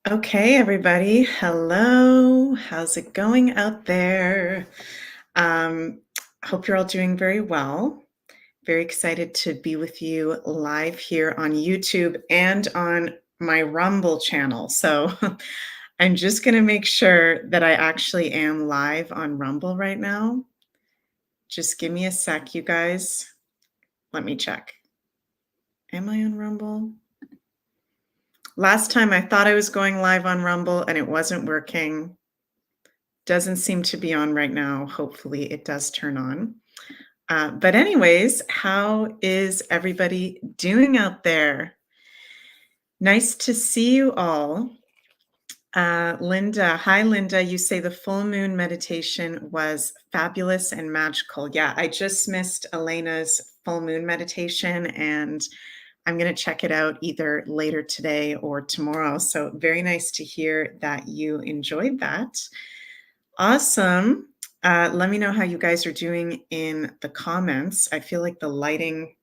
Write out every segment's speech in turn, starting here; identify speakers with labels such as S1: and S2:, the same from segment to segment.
S1: Okay, everybody. Hello. How's it going out there? Um, Hope you're all doing very well. Very excited to be with you live here on YouTube and on my Rumble channel. So I'm just going to make sure that I actually am live on Rumble right now. Just give me a sec, you guys. Let me check. Am I on Rumble? Last time I thought I was going live on Rumble and it wasn't working. Doesn't seem to be on right now. Hopefully, it does turn on. But anyways, how is everybody doing out there? Nice to see you all. Linda, hi, Linda. You say the full moon meditation was fabulous and magical. Yeah, I just missed Elena's full moon meditation, and I'm going to check it out either later today or tomorrow. So, very nice to hear that you enjoyed that. Awesome. Let me know how you guys are doing in the comments. I feel like the lighting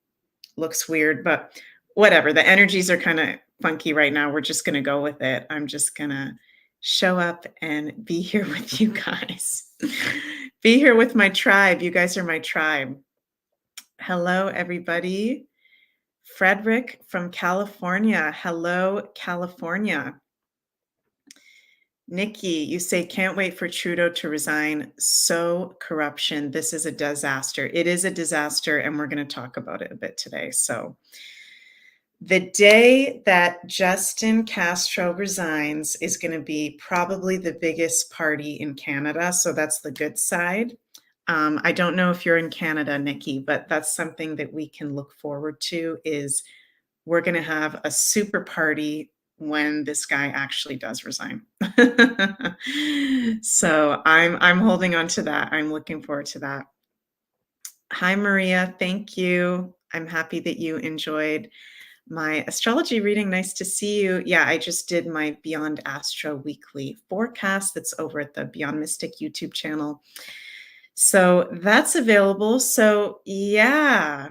S1: looks weird, but whatever. The energies are kind of funky right now. We're just going to go with it. I'm just going to show up and be here with you guys. Be here with my tribe. You guys are my tribe. Hello, everybody. Frederick from California. Hello, California. Nikki, you say, can't wait for Trudeau to resign. So corruption. This is a disaster. It is a disaster, and we're going to talk about it a bit today. So, the day that Justin Castro resigns is going to be probably the biggest party in Canada. So, that's the good side. I don't know if you're in Canada, Nikki, but that's something that we can look forward to is we're going to have a super party when this guy actually does resign. So I'm holding on to that. I'm looking forward to that. Hi, Maria. Thank you. I'm happy that you enjoyed my astrology reading. Nice to see you. Yeah, I just did my Beyond Astro weekly forecast that's over at the Beyond Mystic YouTube channel. So that's available. So yeah,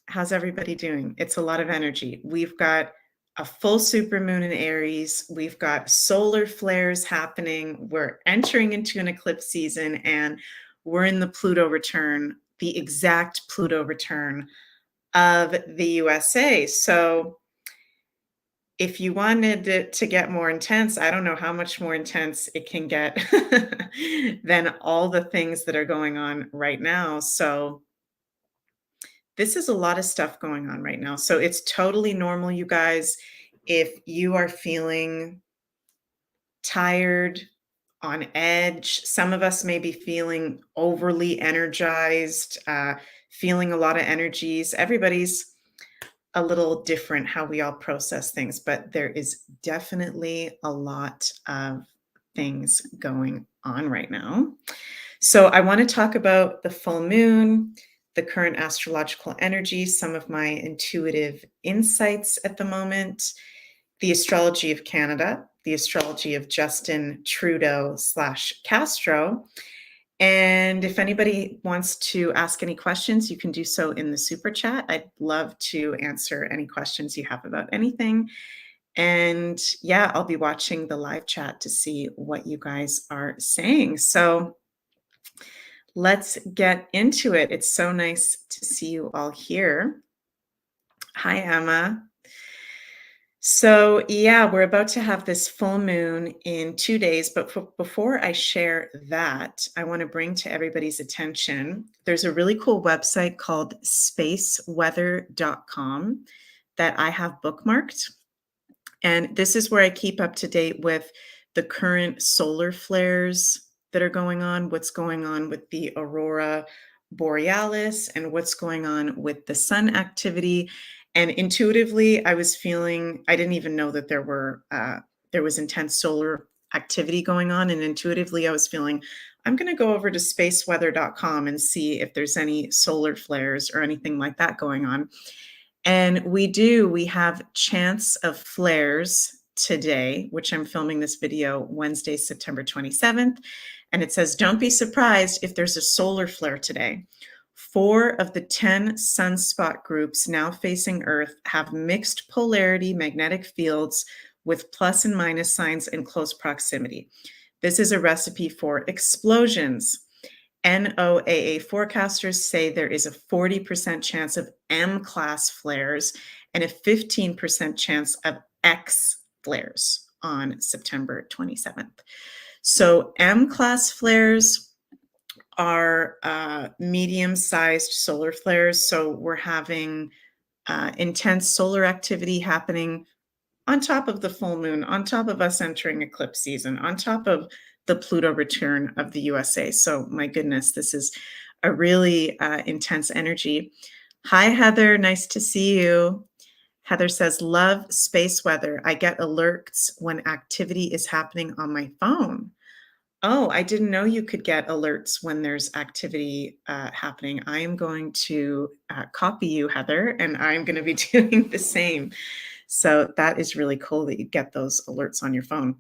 S1: how's everybody doing? It's a lot of energy. We've got a full supermoon in Aries. We've got solar flares happening. We're entering into an eclipse season, and we're in the Pluto return, the exact Pluto return of the USA. So if you wanted it to get more intense, I don't know how much more intense it can get than all the things that are going on right now. So this is a lot of stuff going on right now. So it's totally normal, you guys. If you are feeling tired, on edge, some of us may be feeling overly energized, feeling a lot of energies. Everybody's a little different how we all process things, but there is definitely a lot of things going on right now. So I want to talk about the full moon, the current astrological energy, some of my intuitive insights at the moment, the astrology of Canada, the astrology of Justin Trudeau / Castro. And if anybody wants to ask any questions, you can do so in the super chat. I'd love to answer any questions you have about anything. And yeah, I'll be watching the live chat to see what you guys are saying. So let's get into it. It's so nice to see you all here. Hi, Emma. So, yeah, we're about to have this full moon in 2 days, but before I share that, I want to bring to everybody's attention, there's a really cool website called spaceweather.com that I have bookmarked. And this is where I keep up to date with the current solar flares that are going on, what's going on with the aurora borealis, and what's going on with the sun activity. And intuitively, I was feeling, I didn't even know that there was intense solar activity going on. And intuitively, I was feeling, I'm going to go over to spaceweather.com and see if there's any solar flares or anything like that going on. And we have chance of flares today, which I'm filming this video Wednesday, September 27th. And it says, don't be surprised if there's a solar flare today. 4 of the 10 sunspot groups now facing Earth have mixed polarity magnetic fields with plus and minus signs in close proximity. This is a recipe for explosions. NOAA forecasters say there is a 40% chance of M-class flares and a 15% chance of X flares on September 27th. So M-class flares are medium-sized solar flares. So we're having intense solar activity happening on top of the full moon, on top of us entering eclipse season, on top of the Pluto return of the USA. So my goodness, this is a really intense energy. Hi, Heather. Nice to see you. Heather says, love space weather. I get alerts when activity is happening on my phone. Oh, I didn't know you could get alerts when there's activity happening. I am going to copy you, Heather, and I'm going to be doing the same. So that is really cool that you get those alerts on your phone.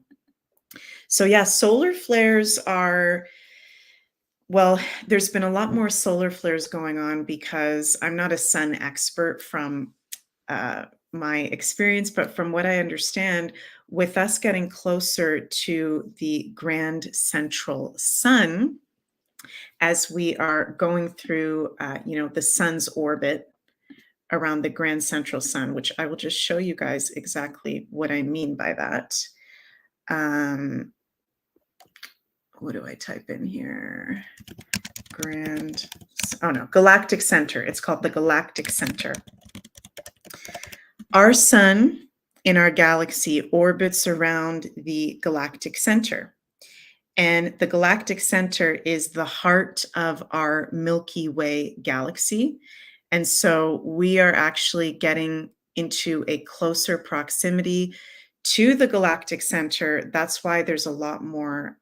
S1: So yeah, solar flares are, well, there's been a lot more solar flares going on because I'm not a sun expert from my experience, but from what I understand, with us getting closer to the grand central sun, as we are going through, the sun's orbit around the grand central sun, which I will just show you guys exactly what I mean by that. What do I type in here? Galactic center. It's called the galactic center. Our sun in our galaxy orbits around the galactic center. And the galactic center is the heart of our Milky Way galaxy. And so we are actually getting into a closer proximity to the galactic center. That's why there's a lot more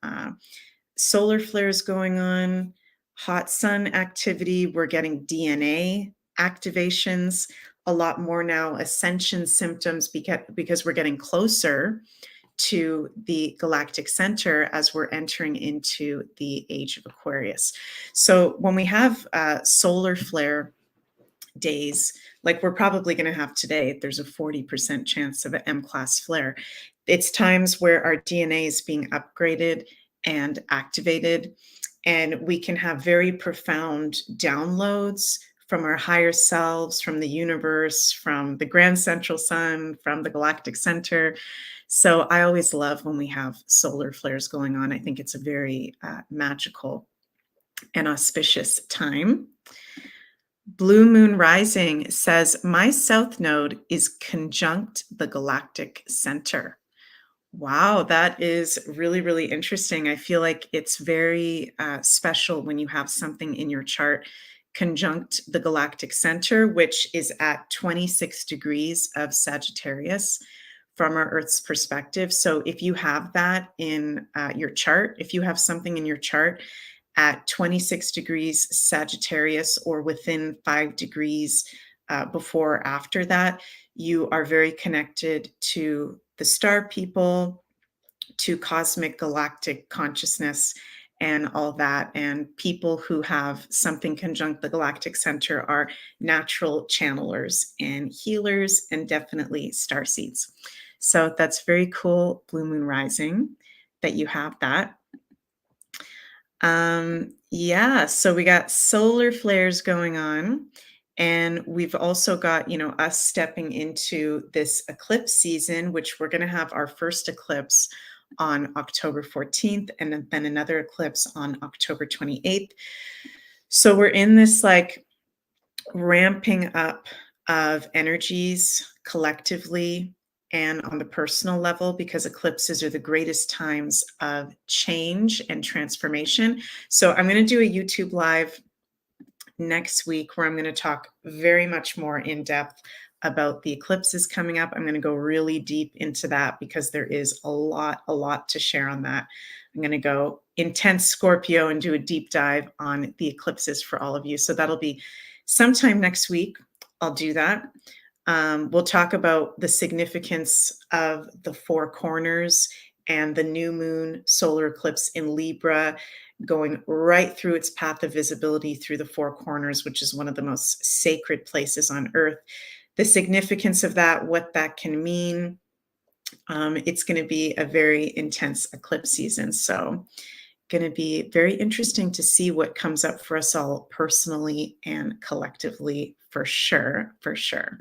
S1: solar flares going on, hot sun activity. We're getting DNA activations, a lot more now ascension symptoms because we're getting closer to the galactic center as we're entering into the age of Aquarius. So when we have solar flare days, like we're probably going to have today, there's a 40% chance of an M-class flare. It's times where our DNA is being upgraded and activated, and we can have very profound downloads from our higher selves, from the universe, from the grand central sun, from the galactic center. So I always love when we have solar flares going on. I think it's a very magical and auspicious time. Blue Moon Rising says, my south node is conjunct the galactic center. Wow, that is really, really interesting. I feel like it's very special when you have something in your chart conjunct the galactic center, which is at 26 degrees of Sagittarius from our Earth's perspective. So if you have that in your chart, if you have something in your chart at 26 degrees Sagittarius or within 5 degrees before or after that, you are very connected to the star people, to cosmic galactic consciousness and all that. And people who have something conjunct the galactic center are natural channelers and healers and definitely starseeds. So that's very cool, Blue Moon Rising, that you have that. Yeah, so we got solar flares going on, and we've also got, us stepping into this eclipse season, which we're going to have our first eclipse on October 14th and then another eclipse on October 28th. So we're in this like ramping up of energies collectively and on the personal level, because eclipses are the greatest times of change and transformation. So I'm going to do a YouTube live next week where I'm going to talk very much more in depth about the eclipses coming up. I'm going to go really deep into that because there is a lot to share on that. I'm going to go intense Scorpio and do a deep dive on the eclipses for all of you. So that'll be sometime next week. I'll do that. We'll talk about the significance of the four corners and the new moon solar eclipse in Libra going right through its path of visibility through the four corners, which is one of the most sacred places on Earth. The significance of that, what that can mean, It's going to be a very intense eclipse season. So, going to be very interesting to see what comes up for us all personally and collectively, for sure. For sure.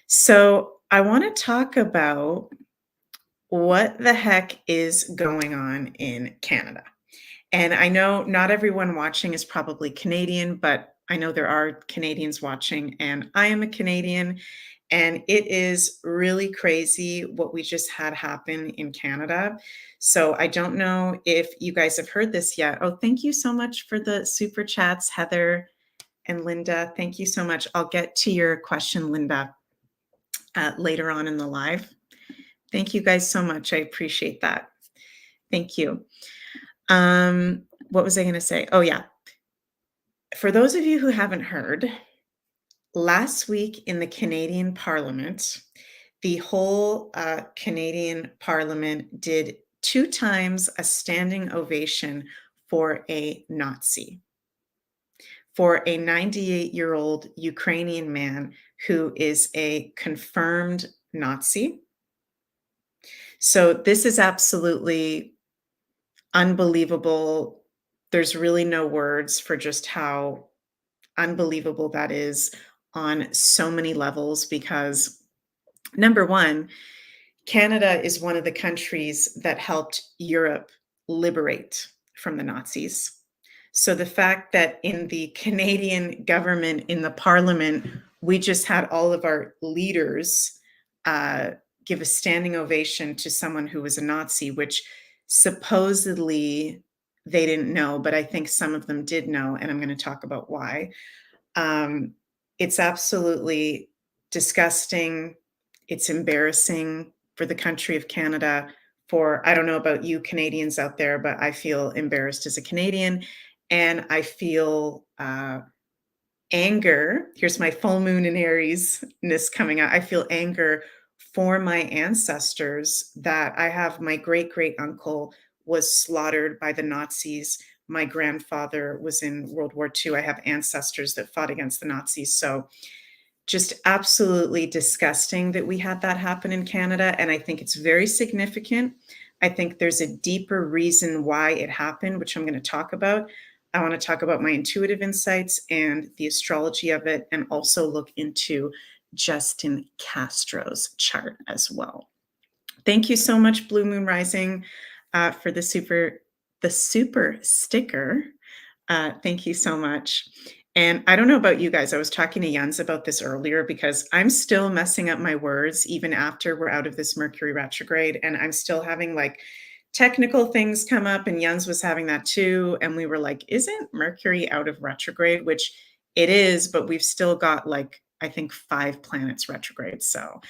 S1: So, I want to talk about what the heck is going on in Canada. And I know not everyone watching is probably Canadian, but I know there are Canadians watching, and I am a Canadian. And it is really crazy what we just had happen in Canada. So I don't know if you guys have heard this yet. Oh, thank you so much for the super chats, Heather and Linda. Thank you so much. I'll get to your question, Linda, later on in the live. Thank you guys so much. I appreciate that. Thank you. What was I going to say? Oh, yeah. For those of you who haven't heard, last week in the Canadian Parliament, the whole Canadian Parliament did 2 times a standing ovation for a Nazi, for a 98-year-old Ukrainian man who is a confirmed Nazi. So this is absolutely unbelievable. There's really no words for just how unbelievable that is on so many levels because number one, Canada is one of the countries that helped Europe liberate from the Nazis. So the fact that in the Canadian government, in the parliament, we just had all of our leaders uh, give a standing ovation to someone who was a Nazi, which supposedly they didn't know, but I think some of them did know, and I'm going to talk about why. Um, it's absolutely disgusting. It's embarrassing for the country of Canada. I don't know about you Canadians out there, but I feel embarrassed as a Canadian. And I feel anger. Here's my full moon in Aries-ness coming out. I feel anger for my ancestors that I have my great great uncle was slaughtered by the Nazis. My grandfather was in World War II. I have ancestors that fought against the Nazis. So just absolutely disgusting that we had that happen in Canada. And I think it's very significant. I think there's a deeper reason why it happened, which I'm going to talk about. I want to talk about my intuitive insights and the astrology of it, and also look into Justin Castro's chart as well. Thank you so much, Blue Moon Rising, for the super sticker. Thank you so much. And I don't know about you guys. I was talking to Jens about this earlier because I'm still messing up my words even after we're out of this Mercury retrograde, and I'm still having like technical things come up, and Jens was having that too. And we were like, isn't Mercury out of retrograde? Which it is, but we've still got like, I think 5 planets retrograde. So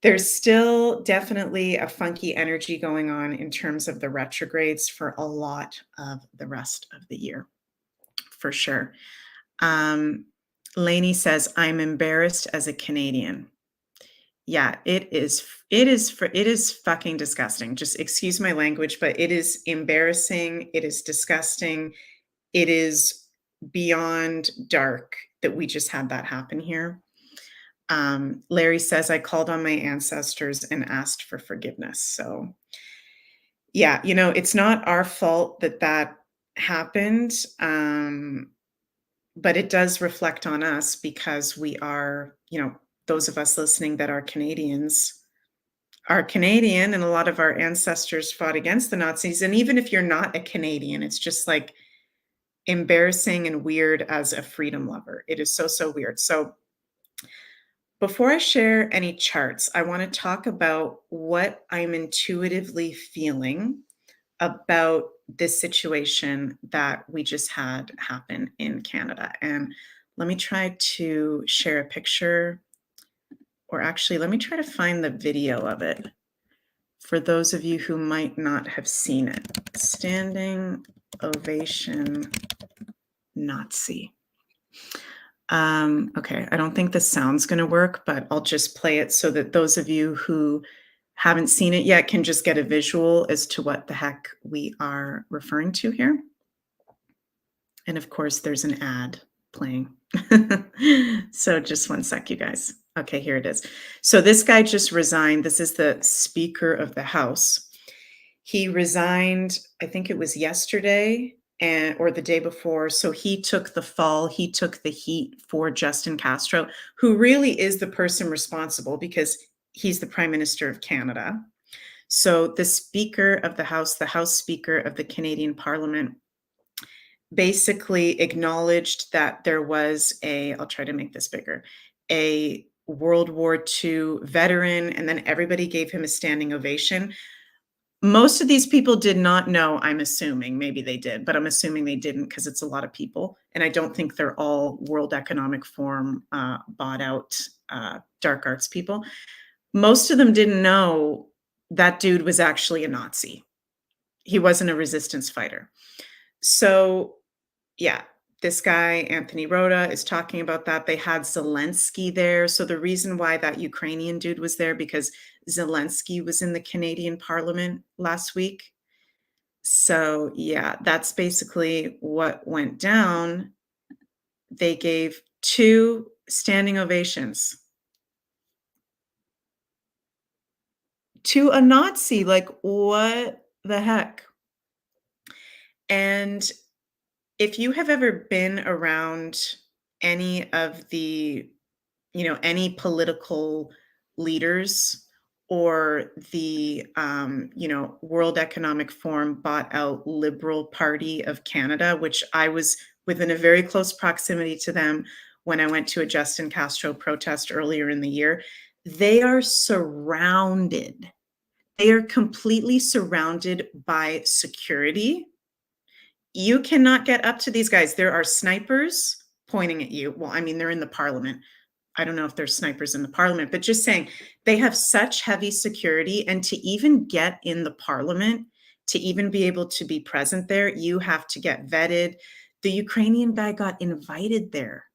S1: there's still definitely a funky energy going on in terms of the retrogrades for a lot of the rest of the year, for sure. Lainey says, I'm embarrassed as a Canadian. Yeah, it is fucking disgusting. Just excuse my language, but it is embarrassing. It is disgusting. It is beyond dark that we just had that happen here. Larry says, I called on my ancestors and asked for forgiveness. So yeah, it's not our fault that that happened. But it does reflect on us because we are, those of us listening that are Canadians are Canadian, and a lot of our ancestors fought against the Nazis. And even if you're not a Canadian, it's just like embarrassing and weird as a freedom lover. It is so, so weird. So before I share any charts, I want to talk about what I'm intuitively feeling about this situation that we just had happen in Canada. And let me try to share a picture, or actually, let me try to find the video of it for those of you who might not have seen it. Standing ovation Nazi. Okay, I don't think the sound's going to work, but I'll just play it so that those of you who haven't seen it yet can just get a visual as to what the heck we are referring to here. And of course, there's an ad playing. So just one sec, you guys. Okay, here it is. So this guy just resigned. This is the Speaker of the House. He resigned, I think it was yesterday and or the day before. So he took the fall, he took the heat for Justin Castro, who really is the person responsible because he's the Prime Minister of Canada. So the Speaker of the House Speaker of the Canadian Parliament, basically acknowledged that there was I'll try to make this bigger, a World War II veteran, and then everybody gave him a standing ovation. Most of these people did not know, I'm assuming, maybe they did, but I'm assuming they didn't because it's a lot of people. And I don't think they're all World Economic Forum bought out dark arts people. Most of them didn't know that dude was actually a Nazi. He wasn't a resistance fighter. So yeah, this guy, Anthony Rota, is talking about that. They had Zelensky there. So the reason why that Ukrainian dude was there, because Zelensky was in the Canadian Parliament last week. So yeah, that's basically what went down. They gave 2 standing ovations to a Nazi. Like, what the heck? And if you have ever been around any of the any political leaders or the, World Economic Forum bought out Liberal Party of Canada, which I was within a very close proximity to them when I went to a Justin Castro protest earlier in the year. They are surrounded. They are completely surrounded by security. You cannot get up to these guys. There are snipers pointing at you. Well, I mean, they're in the parliament. I don't know if there's snipers in the parliament, but just saying they have such heavy security. And to even get in the parliament, to even be able to be present there, you have to get vetted. The Ukrainian guy got invited there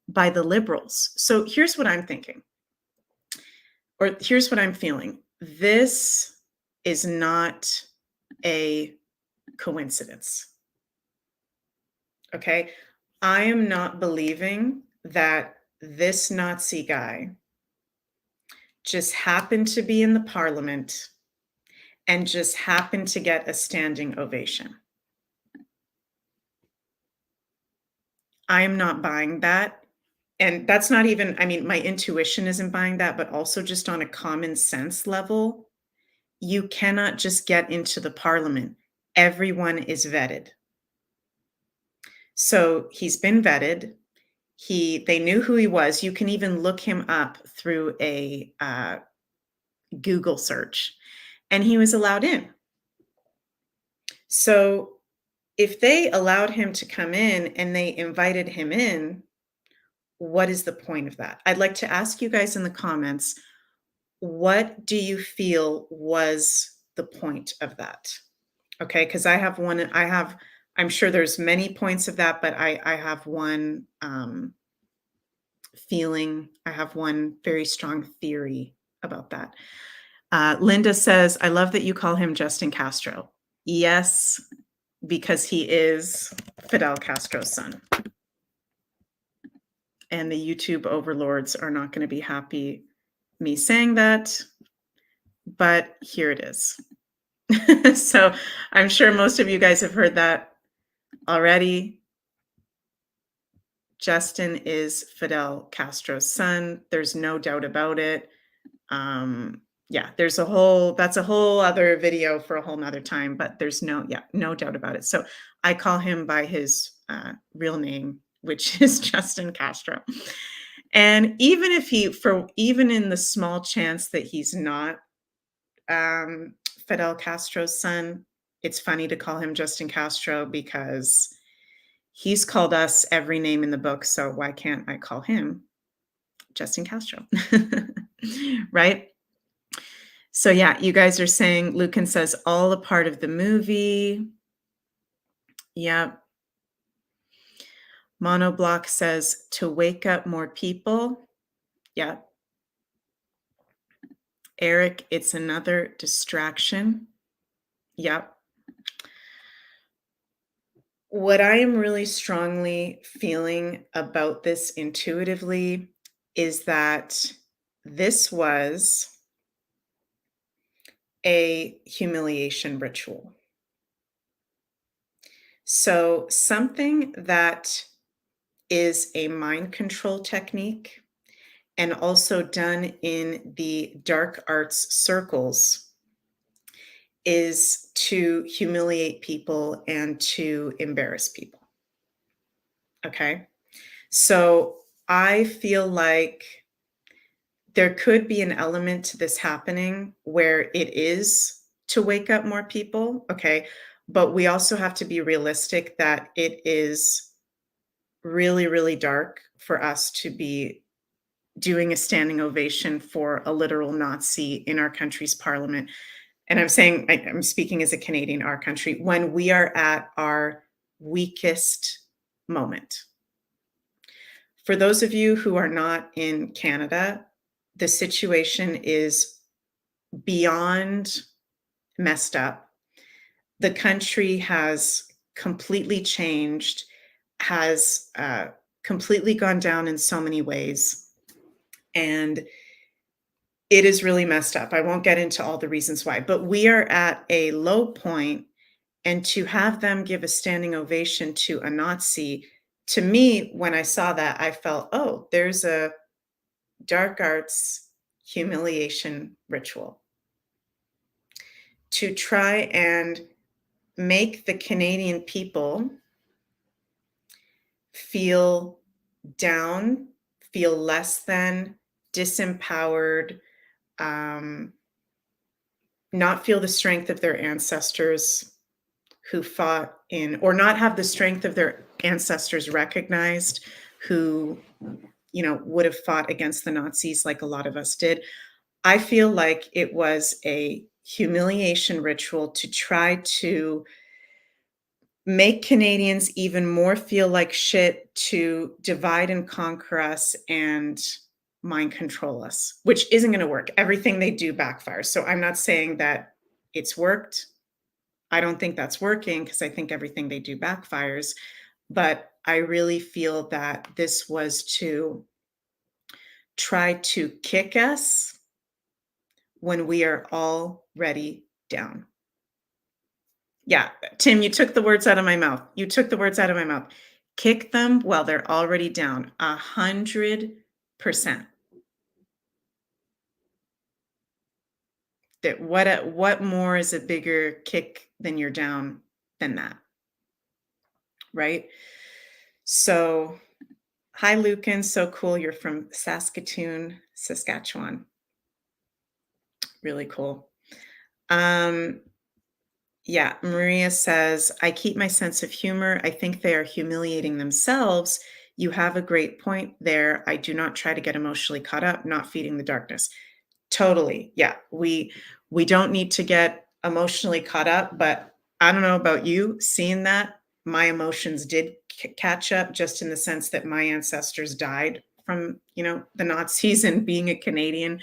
S1: by the liberals. So here's what I'm thinking, or here's what I'm feeling. This is not a coincidence. Okay. I am not believing that this Nazi guy just happened to be in the parliament and just happened to get a standing ovation. I am not buying that. And that's not even, I mean, my intuition isn't buying that, but also just on a common sense level, you cannot just get into the parliament. Everyone is vetted. So he's been vetted. They knew who he was. You can even look him up through a Google search, and he was allowed in. So if they allowed him to come in and they invited him in, what is the point of that? I'd like to ask you guys in the comments, what do you feel was the point of that? Okay, because I'm sure there's many points of that, but I have one feeling, I have one very strong theory about that. Linda says, I love that you call him Justin Castro. Yes, because he is Fidel Castro's son. And the YouTube overlords are not going to be happy me saying that, but here it is. So I'm sure most of you guys have heard that already. Justin is Fidel Castro's son. There's no doubt about it. Yeah, that's a whole other video for a whole nother time, but there's no doubt about it. So I call him by his real name, which is Justin Castro. And even in the small chance that he's not Fidel Castro's son, it's funny to call him Justin Castro because he's called us every name in the book. So why can't I call him Justin Castro? Right? So yeah, you guys are saying, Lucan says, all a part of the movie. Yeah. Monoblock says, to wake up more people. Yeah. Eric, it's another distraction. Yep. What I am really strongly feeling about this intuitively is that this was a humiliation ritual. So, something that is a mind control technique and also done in the dark arts circles is to humiliate people and to embarrass people. Okay. So I feel like there could be an element to this happening where it is to wake up more people. Okay. But we also have to be realistic that it is really, really dark for us to be doing a standing ovation for a literal Nazi in our country's parliament. And I'm saying, I'm speaking as a Canadian, our country, when we are at our weakest moment. For those of you who are not in Canada, the situation is beyond messed up. The country has completely changed, has completely gone down in so many ways. And it is really messed up. I won't get into all the reasons why, but we are at a low point, and to have them give a standing ovation to a Nazi, to me, when I saw that, I felt, oh, there's a dark arts humiliation ritual to try and make the Canadian people feel down, feel less than, disempowered, um, not feel the strength of their ancestors who fought in, or not have the strength of their ancestors recognized, who, would have fought against the Nazis like a lot of us did. I feel like it was a humiliation ritual to try to make Canadians even more feel like shit, to divide and conquer us and mind control us, which isn't going to work. Everything they do backfires. So I'm not saying that it's worked. I don't think that's working because I think everything they do backfires. But I really feel that this was to try to kick us when we are already down. Yeah, Tim, you took the words out of my mouth. You took the words out of my mouth. Kick them while they're already down. 100%. That what more is a bigger kick than you're down than that, right? So, hi, Lucan. So cool. You're from Saskatoon, Saskatchewan. Really cool. Yeah, Maria says, I keep my sense of humor. I think they are humiliating themselves. You have a great point there. I do not try to get emotionally caught up, not feeding the darkness. Totally. Yeah. We don't need to get emotionally caught up, but I don't know about you, seeing that my emotions did catch up, just in the sense that my ancestors died from, the Nazis, and being a Canadian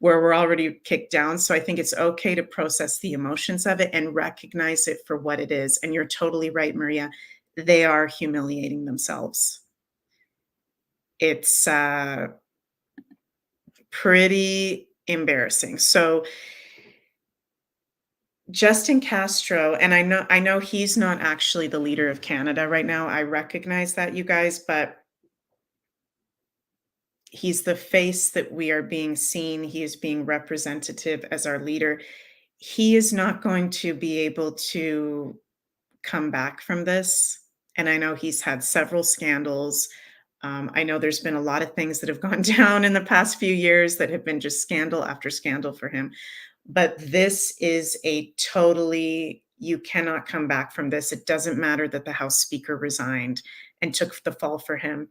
S1: where we're already kicked down. So I think it's okay to process the emotions of it and recognize it for what it is. And you're totally right, Maria. They are humiliating themselves. It's pretty embarrassing. So Justin Castro, and I know he's not actually the leader of Canada right now. I recognize that, you guys, but he's the face that we are being seen. He is being representative as our leader. He is not going to be able to come back from this. And I know he's had several scandals. I know there's been a lot of things that have gone down in the past few years that have been just scandal after scandal for him. But this is a totally, you cannot come back from this. It doesn't matter that the House Speaker resigned and took the fall for him.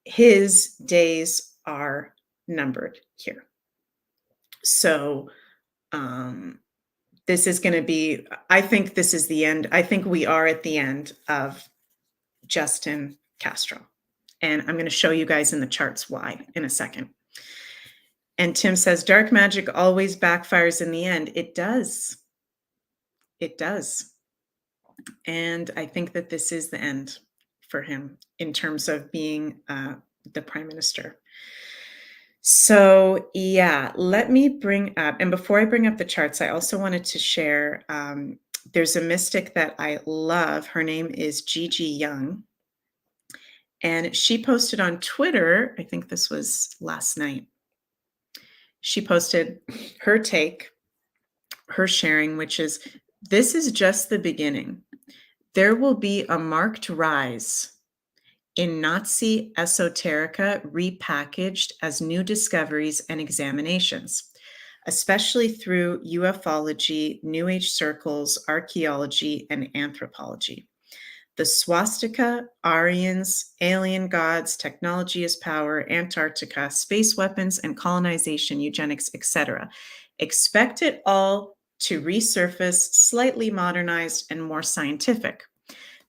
S1: His days are numbered here. So, this is going to be, I think this is the end. I think we are at the end of Justin Castro. And I'm going to show you guys in the charts why in a second. And Tim says, dark magic always backfires in the end. It does. It does. And I think that this is the end for him in terms of being the prime minister. So, yeah, let me bring up, and before I bring up the charts, I also wanted to share, there's a mystic that I love. Her name is Gigi Young, and she posted on Twitter, I think this was last night. She posted her take, her sharing, which is, this is just the beginning. There will be a marked rise in Nazi esoterica repackaged as new discoveries and examinations, especially through ufology, New Age circles, archaeology, and anthropology. The swastika, Aryans, alien gods, technology is power, Antarctica, space weapons and colonization, eugenics, etc. Expect it all to resurface, slightly modernized and more scientific.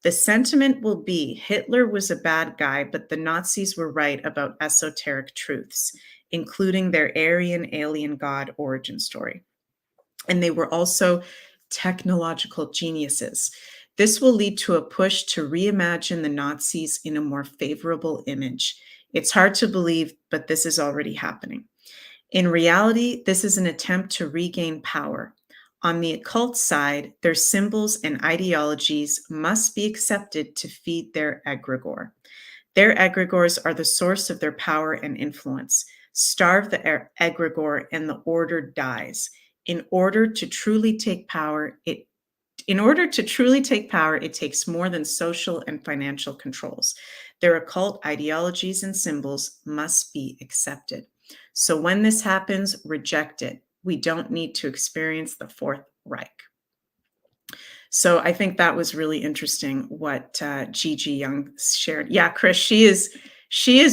S1: The sentiment will be Hitler was a bad guy, but the Nazis were right about esoteric truths, including their Aryan alien god origin story. And they were also technological geniuses. This will lead to a push to reimagine the Nazis in a more favorable image. It's hard to believe, but this is already happening. In reality, this is an attempt to regain power. On the occult side, their symbols and ideologies must be accepted to feed their egregore. Their egregores are the source of their power and influence. Starve the egregore and the order dies. In order to truly take power, it takes more than social and financial controls. Their occult ideologies and symbols must be accepted. So when this happens, reject it. We don't need to experience the Fourth Reich. So I think that was really interesting what Gigi Young shared. Yeah, Chris, she is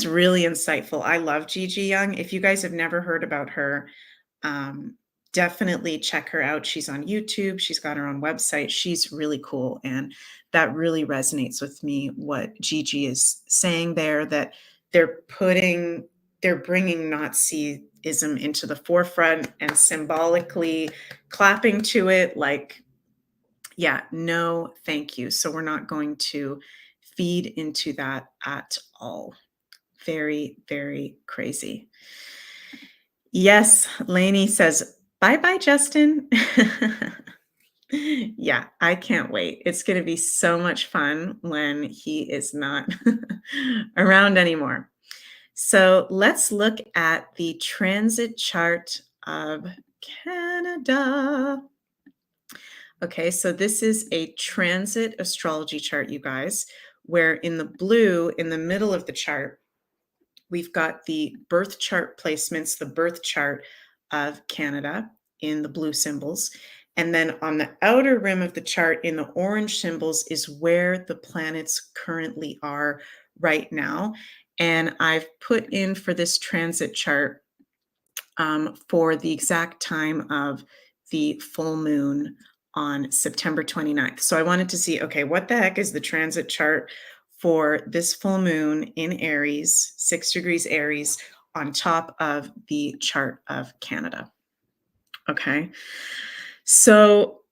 S1: really insightful. I love Gigi Young. If you guys have never heard about her, um, definitely check her out. She's on YouTube. She's got her own website. She's really cool, and that really resonates with me. What Gigi is saying there, that they're bringing Nazism into the forefront and symbolically clapping to it, like, yeah, no, thank you. So we're not going to feed into that at all. Very, very crazy. Yes, Lainey says, bye bye, Justin. Yeah, I can't wait. It's going to be so much fun when he is not around anymore. So let's look at the transit chart of Canada. Okay, so this is a transit astrology chart, you guys, where in the blue, in the middle of the chart, we've got the birth chart placements, the birth chart of Canada in the blue symbols. And then on the outer rim of the chart in the orange symbols is where the planets currently are right now. And I've put in for this transit chart for the exact time of the full moon on September 29th. So I wanted to see, okay, what the heck is the transit chart for this full moon in Aries, 6 degrees Aries, on top of the chart of Canada? Okay. So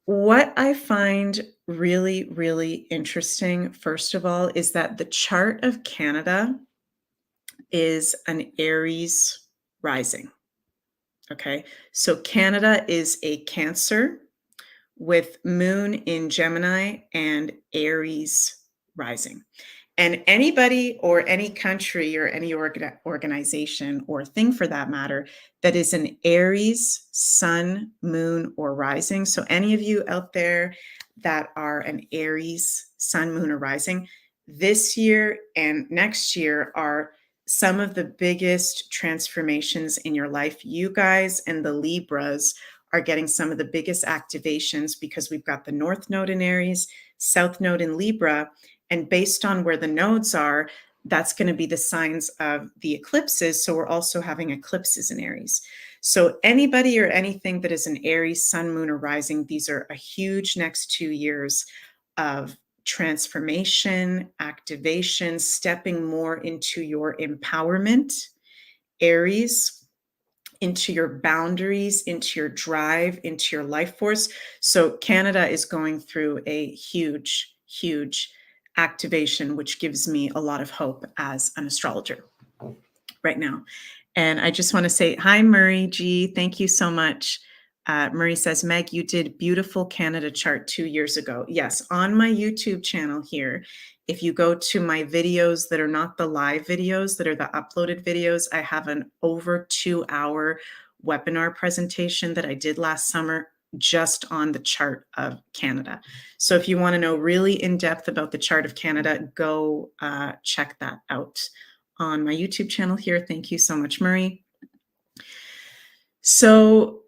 S1: what I find really, really interesting, first of all, is that the chart of Canada is an Aries rising. Okay, so Canada is a Cancer with moon in Gemini and Aries rising. And anybody or any country or any organization or thing for that matter that is an Aries sun, moon, or rising. So, any of you out there that are an Aries sun, moon, or rising, this year and next year are some of the biggest transformations in your life. You guys and the Libras are getting some of the biggest activations because we've got the North Node in Aries, South Node in Libra, and based on where the nodes are, that's going to be the signs of the eclipses. So we're also having eclipses in Aries. So anybody or anything that is an Aries, sun, moon, or rising, these are a huge next 2 years of transformation, activation, stepping more into your empowerment, Aries, into your boundaries, into your drive, into your life force. So Canada is going through a huge, huge activation, which gives me a lot of hope as an astrologer right now. And I just want to say hi, Murray G. Thank you so much. Murray says, Meg, you did beautiful Canada chart 2 years ago. Yes, on my YouTube channel here, if you go to my videos that are not the live videos, that are the uploaded videos, I have an over 2 hour webinar presentation that I did last summer just on the chart of Canada. So if you want to know really in depth about the chart of Canada, go check that out on my YouTube channel here. Thank you so much, Murray. So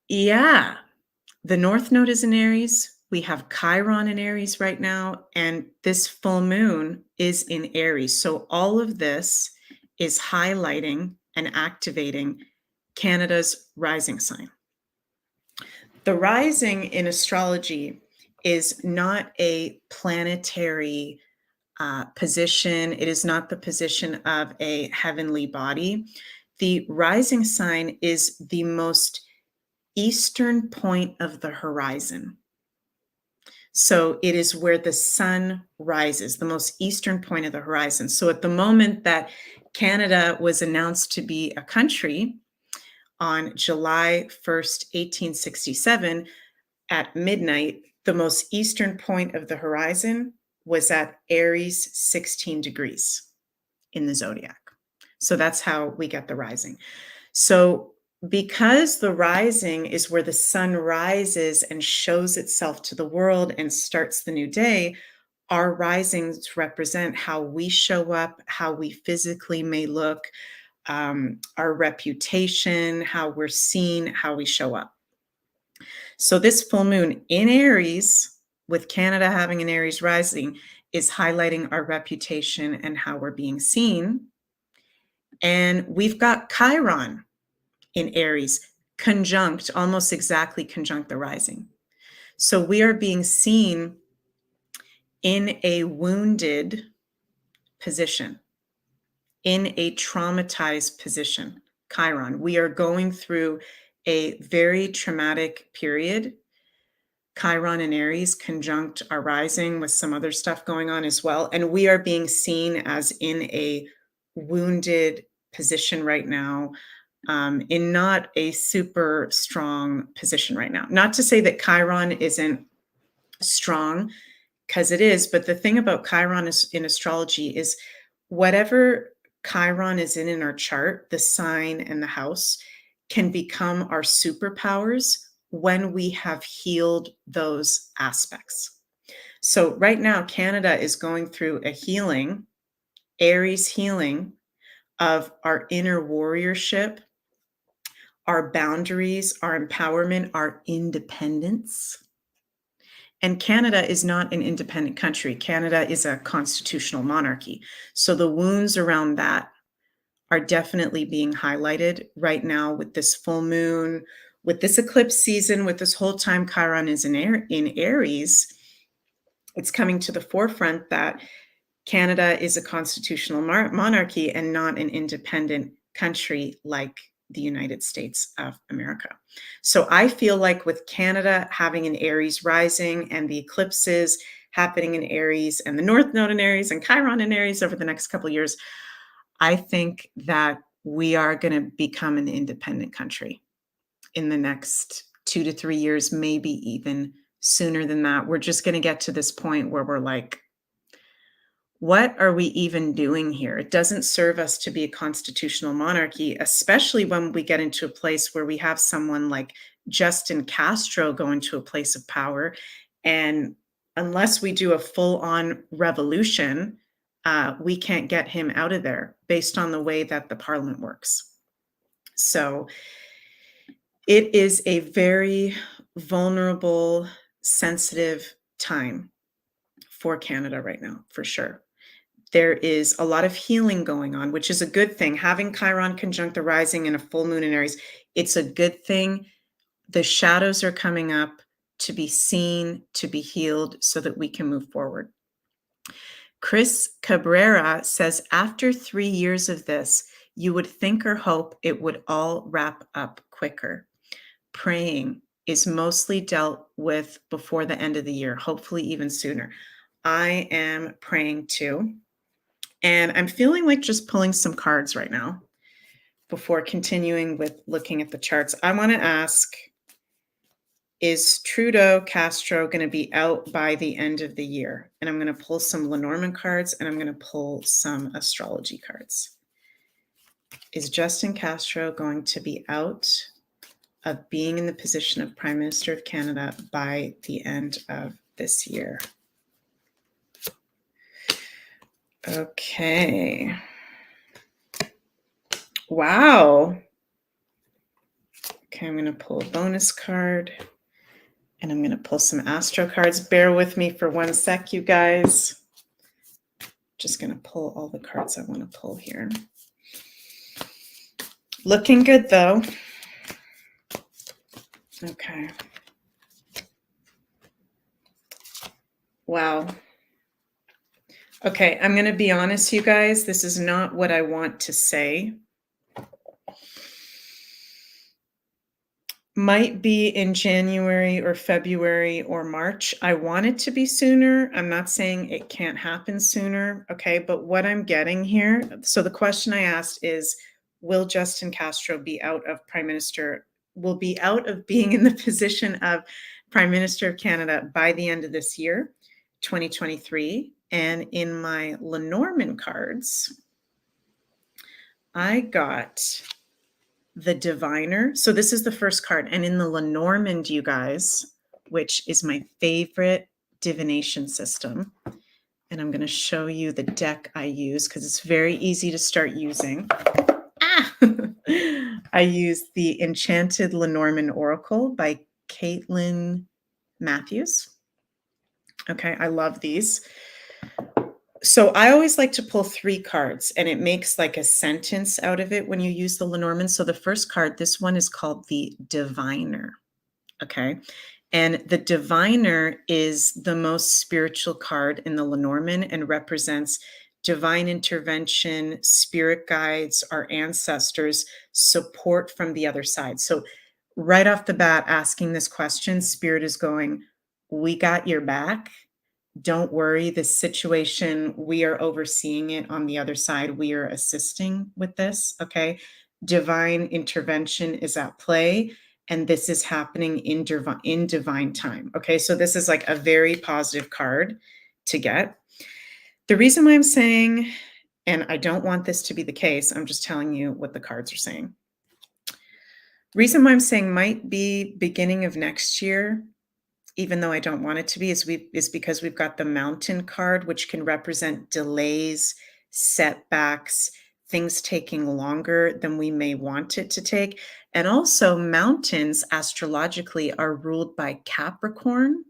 S1: yeah, the North Node is in Aries. We have Chiron in Aries right now, and this full moon is in Aries. So all of this is highlighting and activating Canada's rising sign. The rising in astrology is not a planetary position. It is not the position of a heavenly body. The rising sign is the most eastern point of the horizon. So it is where the sun rises, the most eastern point of the horizon. So at the moment that Canada was announced to be a country on July 1st, 1867, at midnight, the most eastern point of the horizon was at Aries 16 degrees in the zodiac. So that's how we get the rising. So because the rising is where the sun rises and shows itself to the world and starts the new day, our risings represent how we show up, how we physically may look, our reputation, how we're seen, how we show up. So this full moon in Aries, with Canada having an Aries rising, is highlighting our reputation and how we're being seen. And we've got Chiron in Aries, conjunct, almost exactly conjunct the rising. So we are being seen in a wounded position, in a traumatized position. Chiron, we are going through a very traumatic period. Chiron and Aries conjunct our rising with some other stuff going on as well. And we are being seen as in a wounded position right now, in not a super strong position right now. Not to say that Chiron isn't strong, because it is, but the thing about Chiron is, in astrology, is whatever Chiron is in our chart, the sign and the house, can become our superpowers when we have healed those aspects. So right now, Canada is going through a healing, Aries healing, of our inner warriorship, our boundaries, our empowerment, our independence. And Canada is not an independent country. Canada is a constitutional monarchy. So the wounds around that are definitely being highlighted right now with this full moon, with this eclipse season, with this whole time Chiron is in Aries. It's coming to the forefront that Canada is a constitutional monarchy and not an independent country like the United States of America. So I feel like with Canada having an Aries rising and the eclipses happening in Aries and the North Node in Aries and Chiron in Aries over the next couple of years, I think that we are going to become an independent country in the next 2 to 3 years, maybe even sooner than that. We're just going to get to this point where we're like, what are we even doing here? It doesn't serve us to be a constitutional monarchy, especially when we get into a place where we have someone like Justin Castro going to a place of power. And unless we do a full-on revolution, we can't get him out of there based on the way that the parliament works. So it is a very vulnerable, sensitive time for Canada right now, for sure. There is a lot of healing going on, which is a good thing. Having Chiron conjunct the rising and a full moon in Aries, it's a good thing. The shadows are coming up to be seen, to be healed, so that we can move forward. Chris Cabrera says, after 3 years of this, you would think or hope it would all wrap up quicker. Praying is mostly dealt with before the end of the year, hopefully even sooner. I am praying too. And I'm feeling like just pulling some cards right now. before continuing with looking at the charts, I want to ask, is Trudeau Castro going to be out by the end of the year? And I'm going to pull some Lenormand cards and I'm going to pull some astrology cards. Is Justin Castro going to be out of being in the position of Prime Minister of Canada by the end of this year? Okay. Wow. Okay, I'm going to pull a bonus card. And I'm going to pull some astro cards. Bear with me for 1 sec, you guys. Just going to pull all the cards I want to pull here. Looking good, though. Okay. Wow. Okay, I'm going to be honest, you guys. This is not what I want to say. Might be in January or February or March. I want it to be sooner. I'm not saying it can't happen sooner, okay? But what I'm getting here, so the question I asked is, will Justin Castro be out of will be out of being in the position of Prime Minister of Canada by the end of this year, 2023? And in my Lenormand cards, I got the Diviner. So this is the first card. And in the Lenormand, you guys, which is my favorite divination system, and I'm going to show you the deck I use because it's very easy to start using. I use the Enchanted Lenormand Oracle by Caitlin Matthews. Okay, I love these. So I always like to pull 3 cards and it makes like a sentence out of it when you use the Lenormand. So the first card, this one is called the Diviner. Okay. And the Diviner is the most spiritual card in the Lenormand and represents divine intervention, spirit guides, our ancestors, support from the other side. So right off the bat, asking this question, Spirit is going, we got your back. Don't worry, this situation, we are overseeing it on the other side. We are assisting with this, okay? Divine intervention is at play, and this is happening in divine time, okay? So this is like a very positive card to get. The reason why I'm saying, and I don't want this to be the case, I'm just telling you what the cards are saying. Reason why I'm saying might be beginning of next year, even though I don't want it to be, is because we've got the Mountain card, which can represent delays, setbacks, things taking longer than we may want it to take. And also mountains astrologically are ruled by Capricorn.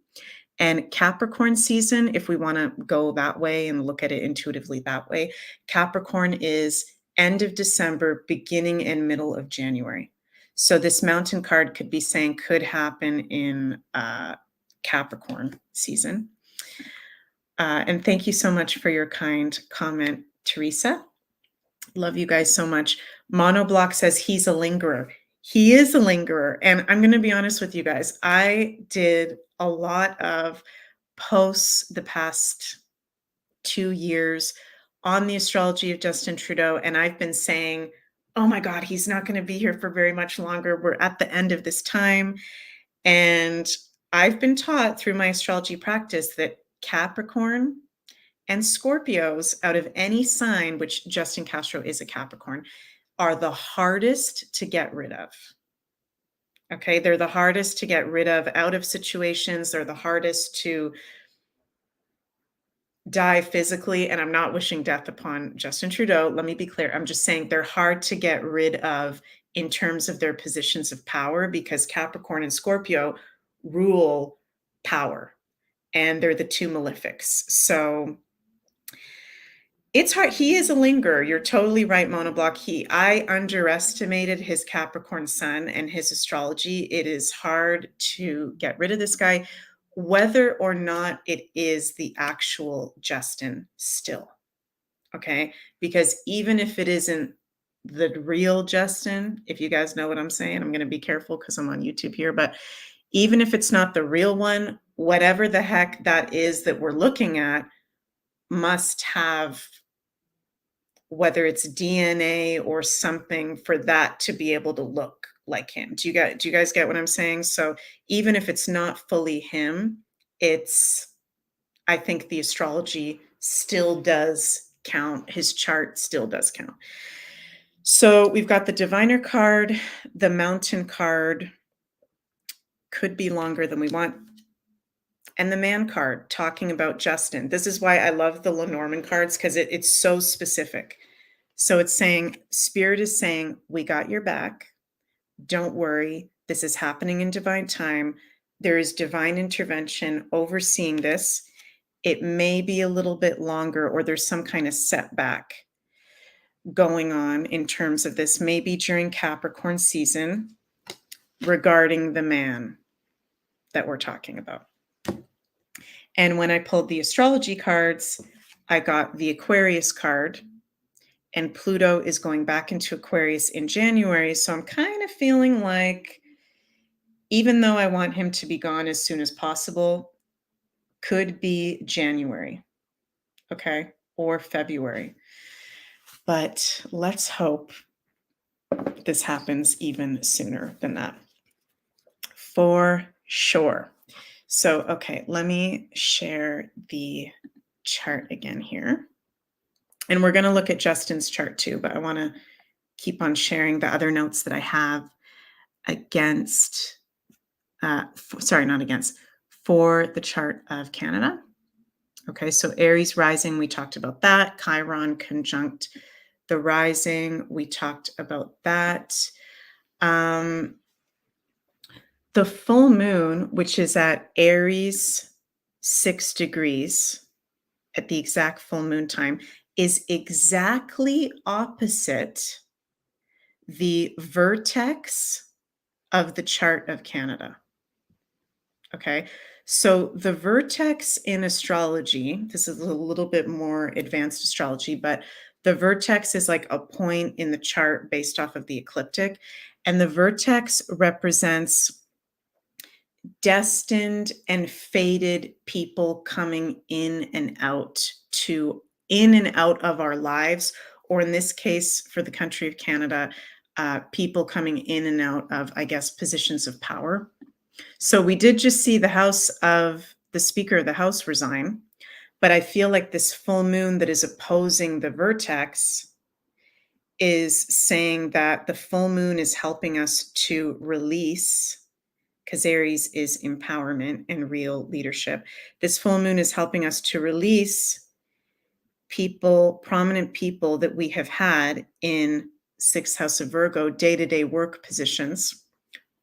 S1: And Capricorn season, if we want to go that way and look at it intuitively that way, Capricorn is end of December, beginning and middle of January. So this Mountain card could be saying could happen in Capricorn season. And thank you so much for your kind comment, Teresa. Love you guys so much. Monoblock says he's a lingerer. He is a lingerer. And I'm going to be honest with you guys. I did a lot of posts the past 2 years on the astrology of Justin Trudeau. And I've been saying, oh my God, he's not going to be here for very much longer. We're at the end of this time. And I've been taught through my astrology practice that Capricorn and Scorpios, out of any sign, which Justin Castro is a Capricorn, are the hardest to get rid of. Okay, they're the hardest to get rid of out of situations. They're the hardest to die physically. And I'm not wishing death upon Justin Trudeau. Let me be clear. I'm just saying they're hard to get rid of in terms of their positions of power because Capricorn and Scorpio rule power and they're the 2 malefics. So it's hard. He is a lingerer. You're totally right, Monoblock. I underestimated his Capricorn sun and his astrology. It is hard to get rid of this guy, whether or not it is the actual Justin still. Okay. Because even if it isn't the real Justin, if you guys know what I'm saying, I'm going to be careful because I'm on YouTube here, but even if it's not the real one, whatever the heck that is that we're looking at must have whether it's DNA or something for that to be able to look like him. Do you guys get what I'm saying? So even if it's not fully him, it's I think the astrology still does count. His chart still does count. So we've got the diviner card, the mountain card could be longer than we want, and the man card talking about Justin. This is why I love the Lenormand cards because it's so specific. So it's saying, Spirit is saying, we got your back. Don't worry. This is happening in divine time. There is divine intervention overseeing this. It may be a little bit longer, or there's some kind of setback going on in terms of this, maybe during Capricorn season, regarding the man that we're talking about. And when I pulled the astrology cards, I got the Aquarius card, and Pluto is going back into Aquarius in January. So I'm kind of feeling like, even though I want him to be gone as soon as possible, could be January, okay, or February. But let's hope this happens even sooner than that. For sure. So, okay, let me share the chart again here. And we're going to look at Justin's chart too, but I want to keep on sharing the other notes that I have against, not against, for the chart of Canada. Okay, so Aries rising, we talked about that. Chiron conjunct the rising, we talked about that. The full moon, which is at Aries 6 degrees at the exact full moon time, is exactly opposite the vertex of the chart of Canada. Okay, so the vertex in astrology, this is a little bit more advanced astrology, but the vertex is like a point in the chart based off of the ecliptic. And the vertex represents destined and fated people coming in and out of our lives, or in this case, for the country of Canada, people coming in and out of, I guess, positions of power. So we did just see the Speaker of the House resign, but I feel like this full moon that is opposing the vertex is saying that the full moon is helping us to release, because Aries is empowerment and real leadership. This full moon is helping us to release people, prominent people that we have had in sixth house of Virgo, day-to-day work positions,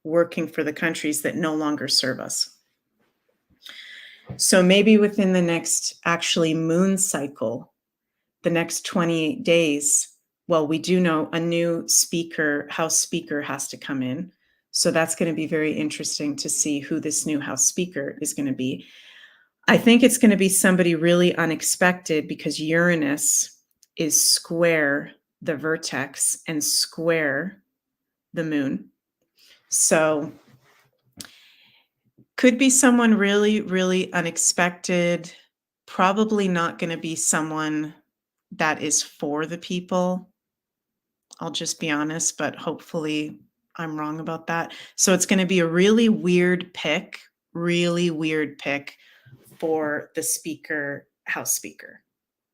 S1: working for the countries that no longer serve us. So maybe within the next moon cycle, the next 28 days, well, we do know a new House Speaker has to come in. So that's going to be very interesting to see who this new House Speaker is going to be. I think it's going to be somebody really unexpected because Uranus is square the vertex and square the moon. So could be someone really, really unexpected. Probably not going to be someone that is for the people. I'll just be honest, but hopefully I'm wrong about that. So it's going to be a really weird pick for the House Speaker,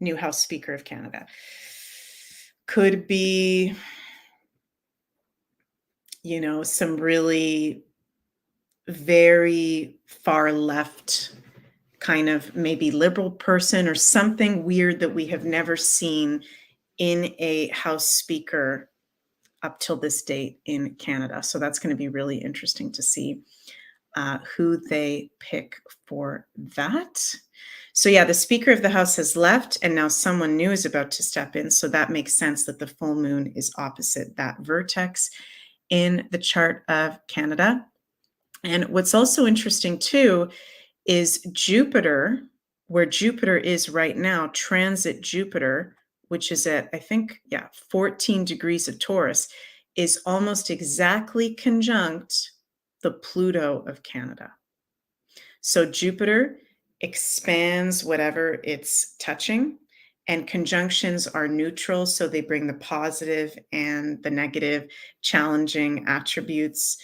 S1: new House Speaker of Canada. Could be, some really very far left kind of maybe liberal person or something weird that we have never seen in a House Speaker up till this date in Canada. So that's going to be really interesting to see who they pick for that. So yeah, the Speaker of the House has left and now someone new is about to step in. So that makes sense that the full moon is opposite that vertex in the chart of Canada. And what's also interesting too is Jupiter, where Jupiter is right now, transit Jupiter, which is at, I think, 14 degrees of Taurus, is almost exactly conjunct the Pluto of Canada. So Jupiter expands whatever it's touching, And conjunctions are neutral, so they bring the positive and the negative, challenging attributes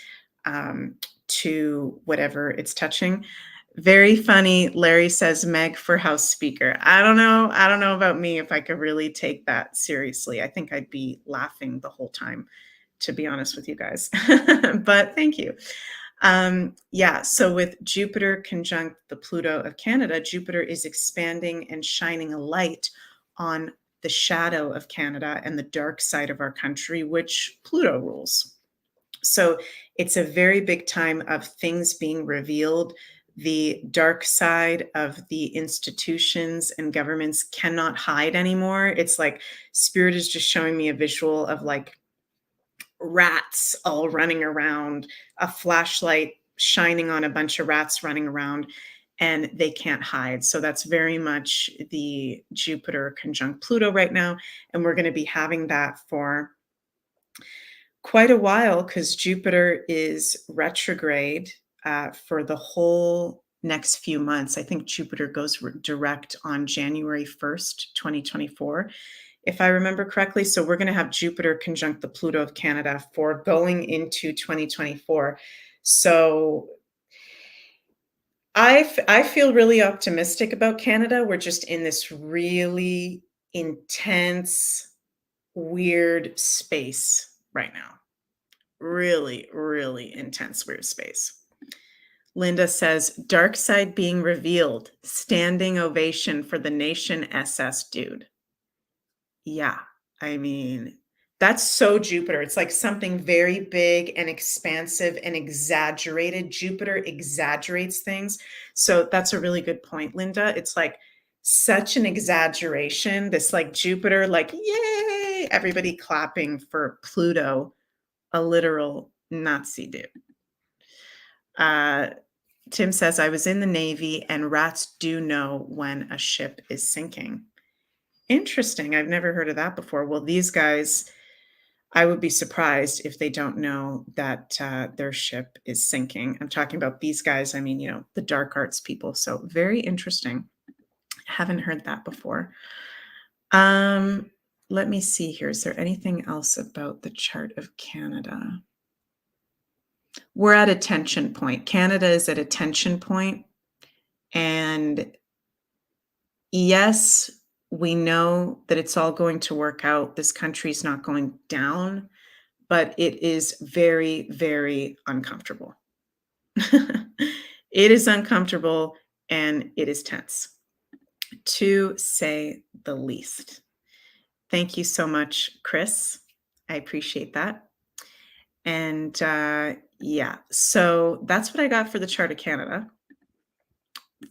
S1: to whatever it's touching. Very funny. Larry says Meg for House Speaker. I don't know. I don't know about me if I could really take that seriously. I think I'd be laughing the whole time, to be honest with you guys. But thank you. Yeah, so with Jupiter conjunct the Pluto of Canada, Jupiter is expanding and shining a light on the shadow of Canada and the dark side of our country, which Pluto rules. So it's a very big time of things being revealed. The dark side of the institutions and governments cannot hide anymore. It's like Spirit is just showing me a visual of like rats all running around, a flashlight shining on a bunch of rats running around, and they can't hide. So that's very much the Jupiter conjunct Pluto right now. And we're going to be having that for quite a while because Jupiter is retrograde for the whole next few months. I think Jupiter goes direct on January 1st, 2024, if I remember correctly. So we're going to have Jupiter conjunct the Pluto of Canada for going into 2024. So I feel really optimistic about Canada. We're just in this really intense, weird space right now. Really, really intense, weird space. Linda says, dark side being revealed. Standing ovation for the Nation SS dude. Yeah, I mean, that's so Jupiter. It's like something very big and expansive and exaggerated. Jupiter exaggerates things. So that's a really good point, Linda. It's like such an exaggeration. This like Jupiter, like, yay, everybody clapping for Pluto, a literal Nazi dude. Tim says, I was in the Navy and rats do know when a ship is sinking. Interesting. I've never heard of that before. Well, these guys, I would be surprised if they don't know that their ship is sinking. I'm talking about these guys. I mean, the dark arts people. So very interesting. Haven't heard that before. Let me see here. Is there anything else about the chart of Canada? We're at a tension point. Canada is at a tension point. And yes, we know that it's all going to work out. This country's not going down, but it is very, very uncomfortable. It is uncomfortable and it is tense, to say the least. Thank you so much, Chris. I appreciate that. And yeah, so that's what I got for the chart of Canada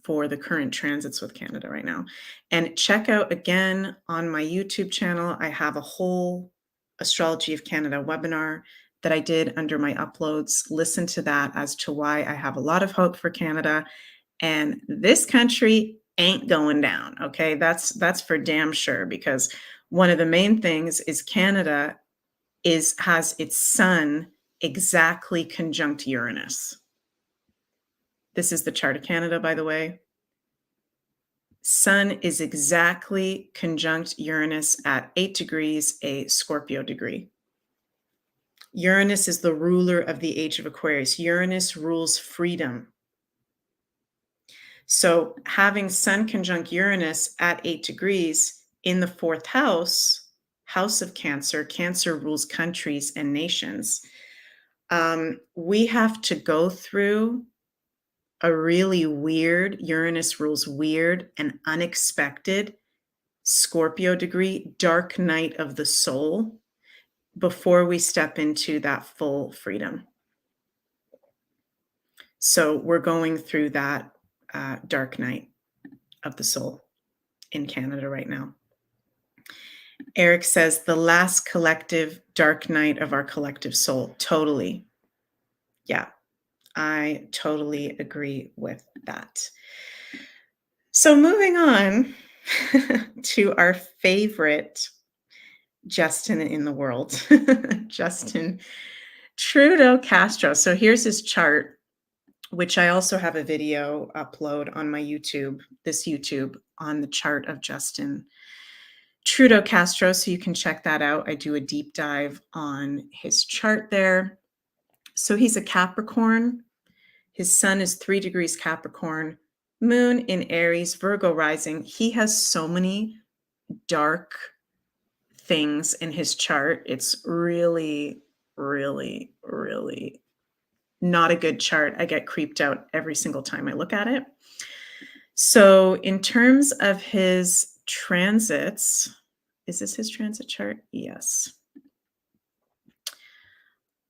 S1: for the current transits with Canada right now. And check out again on my YouTube channel, I have a whole Astrology of Canada webinar that I did under my uploads. Listen to that as to why I have a lot of hope for Canada. And this country ain't going down. Okay, that's for damn sure, because one of the main things is Canada has its sun exactly conjunct Uranus. This is the chart of Canada, by the way. Sun is exactly conjunct Uranus at 8 degrees, a Scorpio degree. Uranus is the ruler of the age of Aquarius. Uranus rules freedom. So having Sun conjunct Uranus at 8 degrees in the fourth house, house of Cancer, Cancer rules countries and nations. We have to go through a really weird, Uranus rules weird and unexpected Scorpio degree, dark night of the soul, before we step into that full freedom. So we're going through that dark night of the soul in Canada right now. Eric says the last collective dark night of our collective soul. Totally. Yeah, I totally agree with that. So moving on to our favorite Justin in the world, Justin Trudeau Castro. So here's his chart, which I also have a video upload on my YouTube, this YouTube, on the chart of Justin Trudeau Castro, so you can check that out. I do a deep dive on his chart there. So he's a Capricorn. His sun is 3 degrees Capricorn, moon in Aries, Virgo rising. He has so many dark things in his chart. It's really, really, really not a good chart. I get creeped out every single time I look at it. So, in terms of his transits, is this his transit chart? Yes.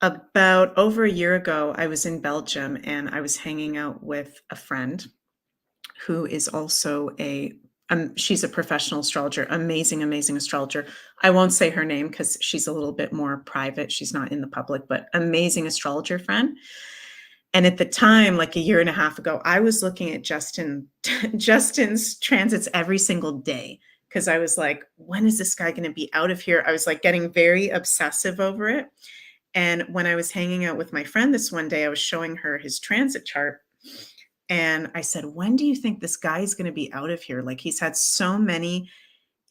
S1: About over a year ago, I was in Belgium and I was hanging out with a friend who is also she's a professional astrologer, amazing, amazing astrologer. I won't say her name because she's a little bit more private. She's not in the public, but amazing astrologer friend. And at the time, like a year and a half ago, I was looking at Justin's transits every single day because I was like, when is this guy going to be out of here? I was like getting very obsessive over it. And when I was hanging out with my friend this one day, I was showing her his transit chart. And I said, when do you think this guy is going to be out of here? Like, he's had so many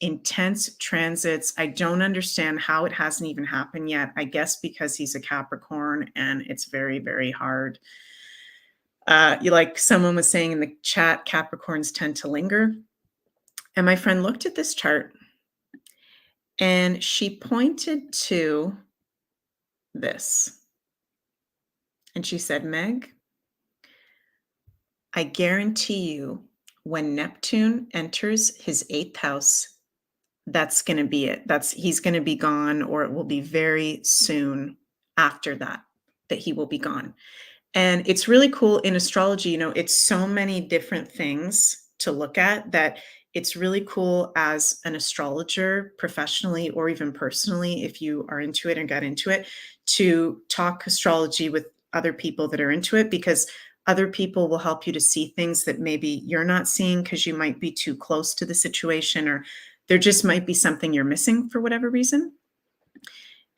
S1: intense transits. I don't understand how it hasn't even happened yet. I guess because he's a Capricorn and it's very, very hard. Like someone was saying in the chat, Capricorns tend to linger. And my friend looked at this chart and she pointed to this. And she said, Meg, I guarantee you when Neptune enters his 8th house, that's going to be it. He's going to be gone, or it will be very soon after that he will be gone. And it's really cool in astrology, it's so many different things to look at that it's really cool as an astrologer, professionally or even personally, if you are into it and got into it, to talk astrology with other people that are into it, because other people will help you to see things that maybe you're not seeing because you might be too close to the situation, or there just might be something you're missing for whatever reason.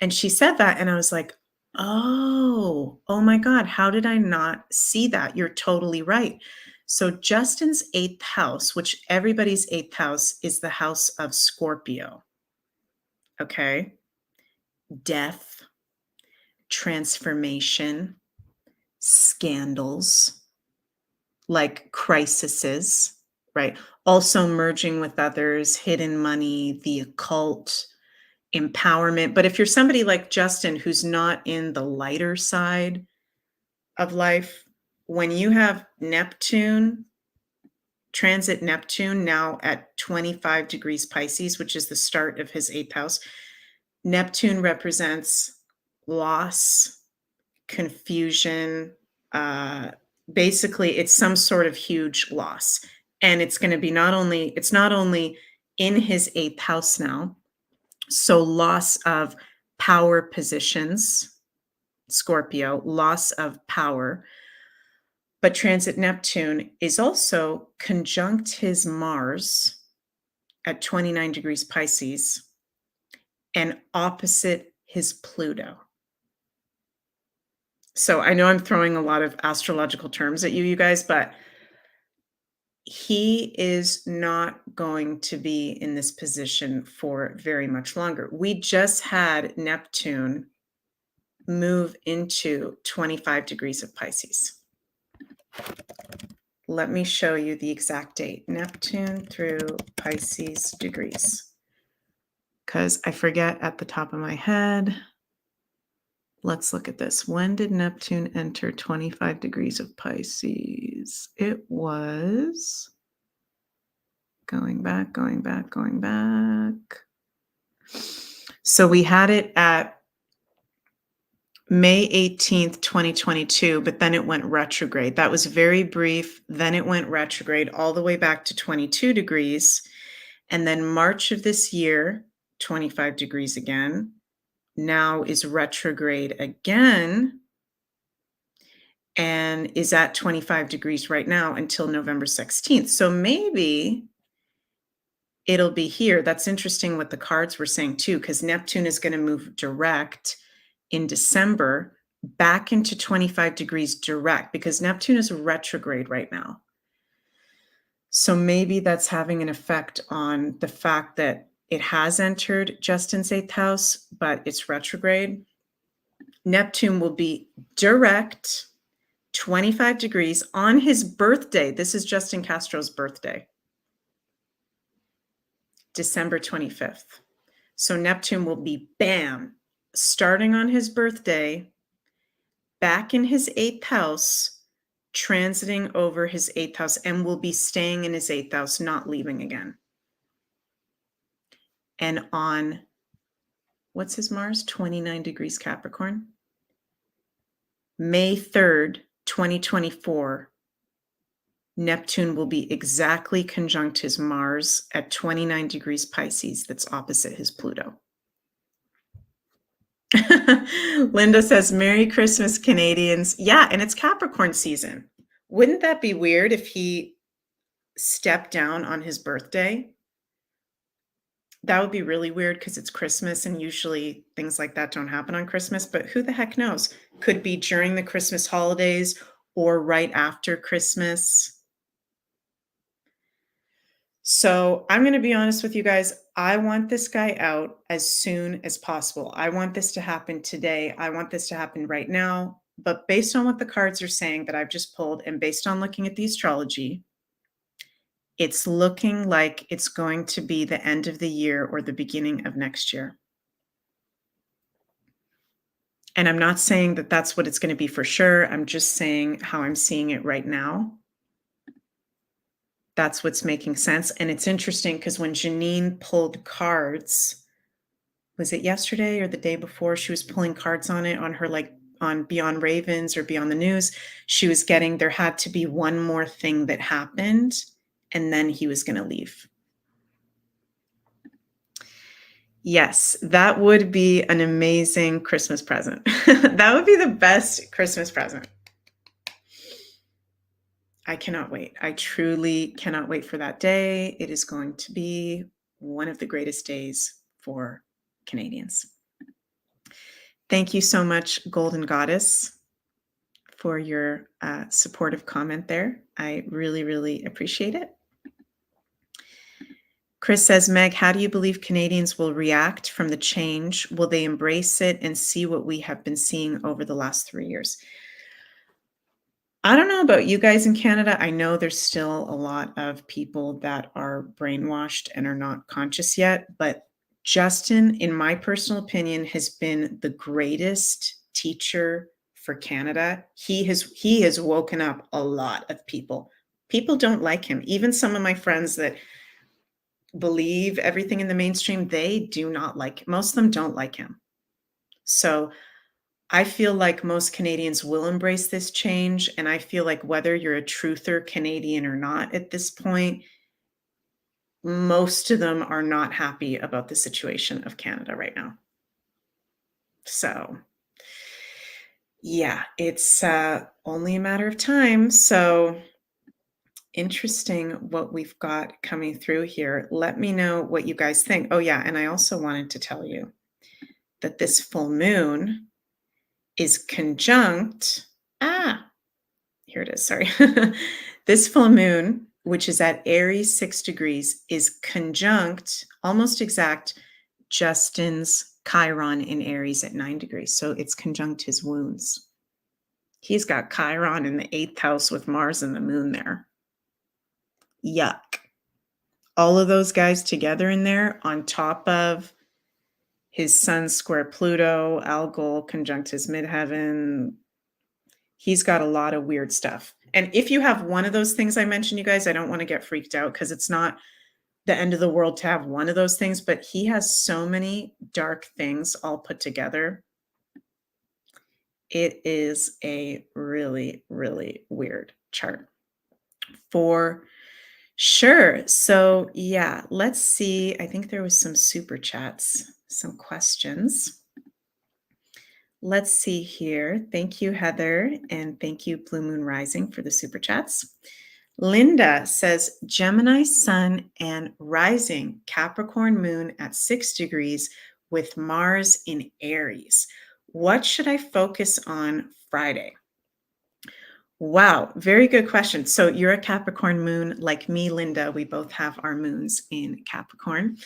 S1: And she said that, and I was like, oh my God, how did I not see that? You're totally right. So Justin's 8th house, which everybody's 8th house, is the house of Scorpio. Okay. Death, transformation, scandals, like crises, right? Also merging with others, hidden money, the occult, empowerment. But if you're somebody like Justin, who's not in the lighter side of life, when you have transit Neptune now at 25 degrees Pisces, which is the start of his 8th house, Neptune represents loss, confusion. Basically, it's some sort of huge loss. And it's going to be it's not only in his 8th house now, so loss of power positions, Scorpio, loss of power. But transit Neptune is also conjunct his Mars at 29 degrees Pisces and opposite his Pluto. So I know I'm throwing a lot of astrological terms at you guys, but he is not going to be in this position for very much longer. We just had Neptune move into 25 degrees of Pisces. Let me show you the exact date. Neptune through Pisces degrees, because I forget at the top of my head. Let's look at this. When did Neptune enter 25 degrees of Pisces? It was going back. So we had it at May 18th, 2022, but then it went retrograde. That was very brief. Then it went retrograde all the way back to 22 degrees. And then March of this year, 25 degrees again, now is retrograde again and is at 25 degrees right now until November 16th. So maybe it'll be here. That's interesting what the cards were saying too, because Neptune is going to move direct in December back into 25 degrees direct, because Neptune is retrograde right now. So maybe that's having an effect on the fact that It has entered Justin's 8th house, but it's retrograde. Neptune will be direct 25 degrees on his birthday. This is Justin Castro's birthday, December 25th. So Neptune will be, bam, starting on his birthday, back in his 8th house, transiting over his 8th house, and will be staying in his 8th house, not leaving again. And on, what's his Mars? 29 degrees Capricorn. May 3rd, 2024, Neptune will be exactly conjunct his Mars at 29 degrees Pisces, that's opposite his Pluto. Linda says, Merry Christmas, Canadians. Yeah, and it's Capricorn season. Wouldn't that be weird if he stepped down on his birthday? That would be really weird because it's Christmas and usually things like that don't happen on Christmas, but who the heck knows? Could be during the Christmas holidays or right after Christmas. So I'm going to be honest with you guys. I want this guy out as soon as possible. I want this to happen today. I want this to happen right now. But based on what the cards are saying that I've just pulled and based on looking at the astrology, it's looking like it's going to be the end of the year or the beginning of next year. And I'm not saying that that's what it's going to be for sure. I'm just saying how I'm seeing it right now. That's what's making sense. And it's interesting because when Janine pulled cards, was it yesterday or the day before, she was pulling cards on it on her, like on Beyond Ravens or Beyond the News. She was getting, there had to be one more thing that happened and then he was going to leave. Yes, that would be an amazing Christmas present. That would be the best Christmas present. I cannot wait. I truly cannot wait for that day. It is going to be one of the greatest days for Canadians. Thank you so much, Golden Goddess, for your supportive comment there. I really, really appreciate it. Chris says, Meg, how do you believe Canadians will react from the change? Will they embrace it and see what we have been seeing over the last 3 years? I don't know about you guys in Canada. I know there's still a lot of people that are brainwashed and are not conscious yet, but Justin, in my personal opinion, has been the greatest teacher for Canada. He has woken up a lot of people. People don't like him. Even some of my friends that believe everything in the mainstream, they do not like, most of them don't like him. So I feel like most Canadians will embrace this change. And I feel like whether you're a truther Canadian or not at this point, most of them are not happy about the situation of Canada right now. So yeah, it's only a matter of time. So interesting what we've got coming through here. Let me know what you guys think. Oh yeah, and I also wanted to tell you that this full moon is conjunct, here it is, sorry. This full moon, which is at Aries 6 degrees, is conjunct, almost exact, Justin's Chiron in Aries at 9 degrees. So it's conjunct his wounds. He's got Chiron in the 8th house with Mars and the moon there. Yuck. All of those guys together in there on top of his sun square Pluto, Algol conjunct his midheaven. He's got a lot of weird stuff. And if you have one of those things I mentioned, you guys, I don't want to get freaked out because it's not the end of the world to have one of those things, but he has so many dark things all put together. It is a really, really weird chart for sure. So yeah, let's see. I think there was some super chats, some questions. Let's see here. Thank you, Heather, and thank you, Blue Moon Rising, for the super chats. Linda says, Gemini Sun and Rising, Capricorn Moon at 6 degrees with Mars in Aries. What should I focus on Friday? Wow, very good question. So you're a Capricorn Moon like me, Linda. We both have our moons in Capricorn.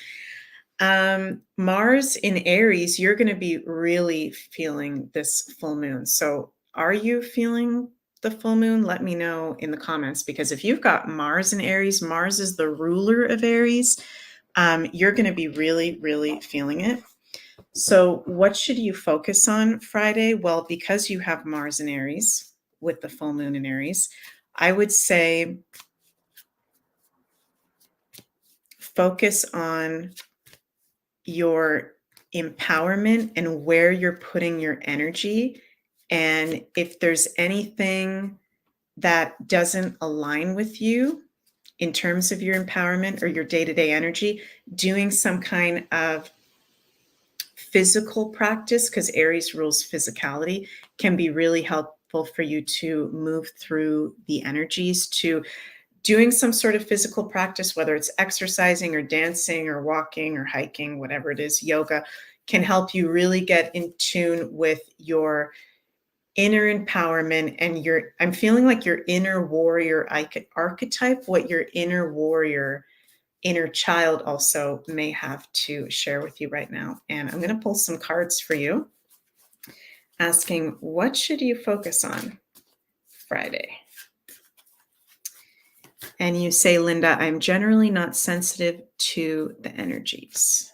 S1: Mars in Aries, you're going to be really feeling this full moon. So, are you feeling the full moon? Let me know in the comments, because if you've got Mars in Aries, Mars is the ruler of Aries. You're going to be really, really feeling it. So, what should you focus on Friday? Well, because you have Mars in Aries with the full moon in Aries, I would say focus on your empowerment and where you're putting your energy. And if there's anything that doesn't align with you in terms of your empowerment or your day-to-day energy, doing some kind of physical practice, because Aries rules physicality, can be really helpful for you to move through the energies. To doing some sort of physical practice, whether it's exercising or dancing or walking or hiking, whatever it is, yoga, can help you really get in tune with your inner empowerment and I'm feeling like your inner warrior archetype, what your inner warrior, inner child also may have to share with you right now. And I'm going to pull some cards for you, asking, what should you focus on Friday? And you say, Linda, I'm generally not sensitive to the energies.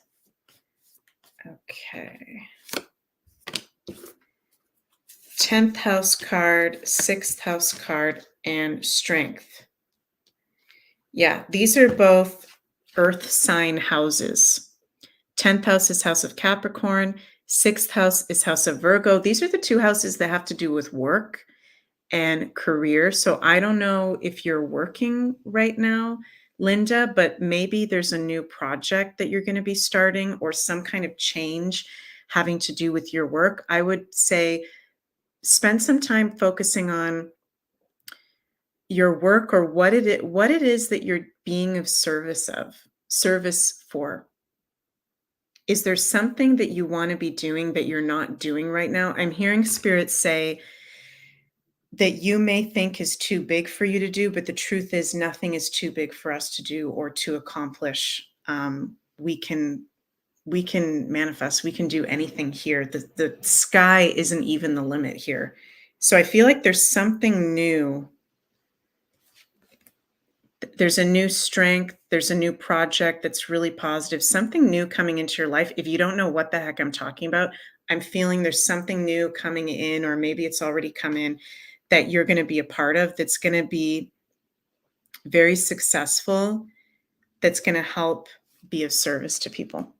S1: Okay. 10th house card, 6th house card, and strength. Yeah, these are both earth sign houses. 10th house is house of Capricorn. 6th house is house of Virgo. These are the two houses that have to do with work and career. So I don't know if you're working right now, Linda, but maybe there's a new project that you're going to be starting or some kind of change having to do with your work. I would say spend some time focusing on your work or what it is that you're being of service for. Is there something that you want to be doing that you're not doing right now? I'm hearing spirits say that you may think is too big for you to do, but the truth is nothing is too big for us to do or to accomplish. We can manifest, we can do anything here. The sky isn't even the limit here. So I feel like there's something new. There's a new strength. There's a new project that's really positive, something new coming into your life. If you don't know what the heck I'm talking about, I'm feeling there's something new coming in, or maybe it's already come in, that you're going to be a part of, that's going to be very successful, that's going to help be of service to people.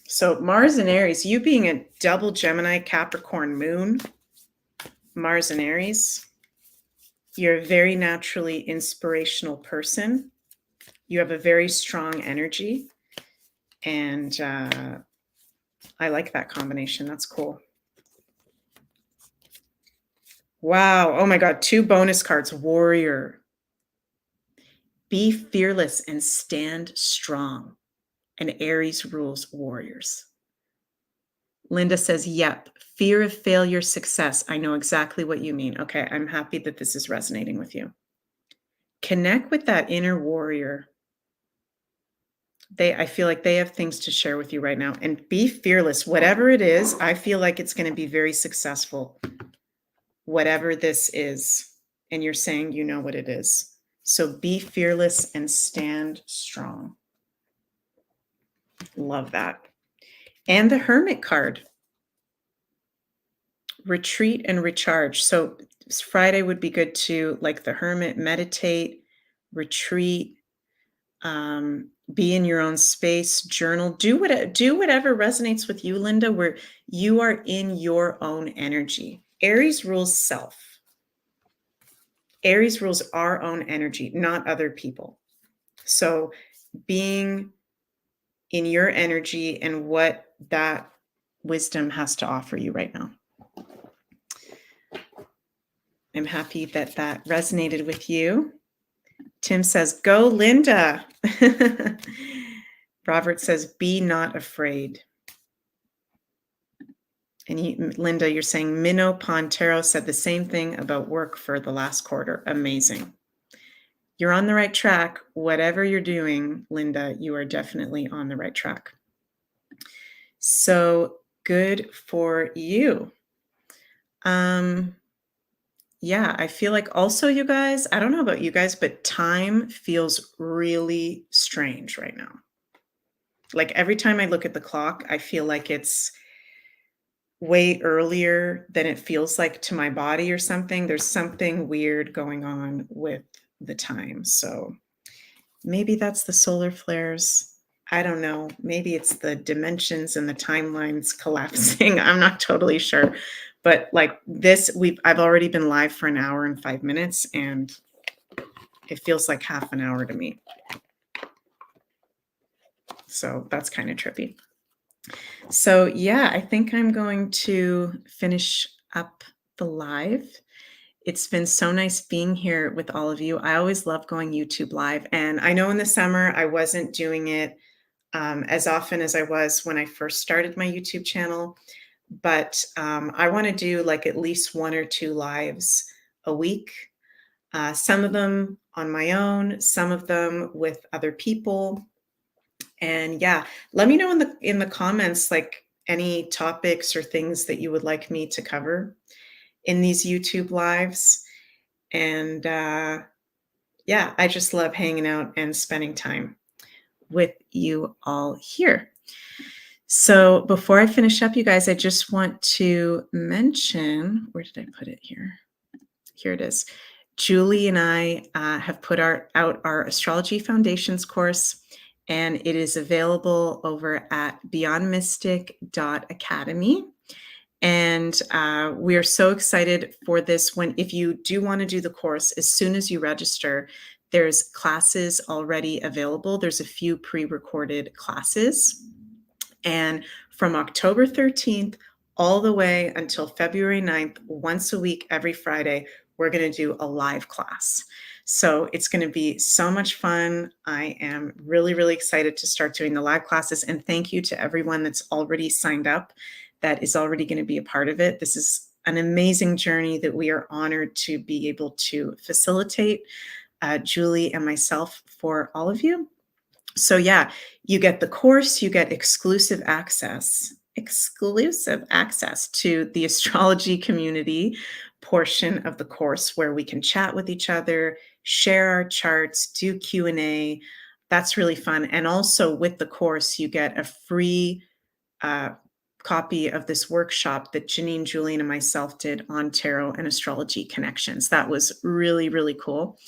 S1: So Mars and Aries, you being a double Gemini Capricorn moon, Mars and Aries, you're a very naturally inspirational person. You have a very strong energy. And I like that combination. That's cool. Wow. Oh my God. 2 bonus cards. Warrior. Be fearless and stand strong. And Aries rules warriors. Linda says, yep. Fear of failure, success. I know exactly what you mean. Okay. I'm happy that this is resonating with you. Connect with that inner warrior. I feel like they have things to share with you right now. And be fearless. Whatever it is, I feel like it's going to be very successful. Whatever this is. And you're saying you know what it is. So be fearless and stand strong. Love that. And the Hermit card. Retreat and recharge. So Friday would be good to, like the Hermit, meditate, retreat, be in your own space, journal, do whatever resonates with you, Linda, where you are in your own energy. Aries rules self. Aries rules our own energy, not other people. So being in your energy and what that wisdom has to offer you right now. I'm happy that that resonated with you. Tim says, go Linda. Robert says, be not afraid. And Linda, you're saying Minnow Pontero said the same thing about work for the last quarter. Amazing. You're on the right track. Whatever you're doing, Linda, you are definitely on the right track. So good for you. Yeah, I feel like also, you guys, I don't know about you guys, but time feels really strange right now. Like every time I look at the clock, I feel like it's way earlier than it feels like to my body or something. There's something weird going on with the time. So maybe that's the solar flares. I don't know. Maybe it's the dimensions and the timelines collapsing. I'm not totally sure. But like this, I've already been live for an hour and 5 minutes, and it feels like half an hour to me. So that's kind of trippy. So yeah, I think I'm going to finish up the live. It's been so nice being here with all of you. I always love going YouTube live. And I know in the summer I wasn't doing it as often as I was when I first started my YouTube channel. But I want to do like at least 1 or 2 lives a week. Some of them on my own, some of them with other people. And yeah, let me know in the comments like any topics or things that you would like me to cover in these YouTube lives. And yeah, I just love hanging out and spending time with you all here. So before I finish up, you guys, I just want to mention, where did I put it here? Here it is. Julie and I have put out our Astrology Foundations course, and it is available over at beyondmystic.academy. And we are so excited for this. If you do want to do the course, as soon as you register, there's classes already available. There's a few pre-recorded classes. And from October 13th all the way until February 9th, once a week, every Friday, we're going to do a live class. So it's going to be so much fun. I am really, really excited to start doing the live classes. And thank you to everyone that's already signed up, that is already going to be a part of it. This is an amazing journey that we are honored to be able to facilitate, Julie and myself, for all of you. So yeah, you get the course, you get exclusive access to the astrology community portion of the course, where we can chat with each other, share our charts, do Q&A. That's really fun. And also with the course, you get a free copy of this workshop that Janine, Julian, and myself did on tarot and astrology connections. That was really, really cool.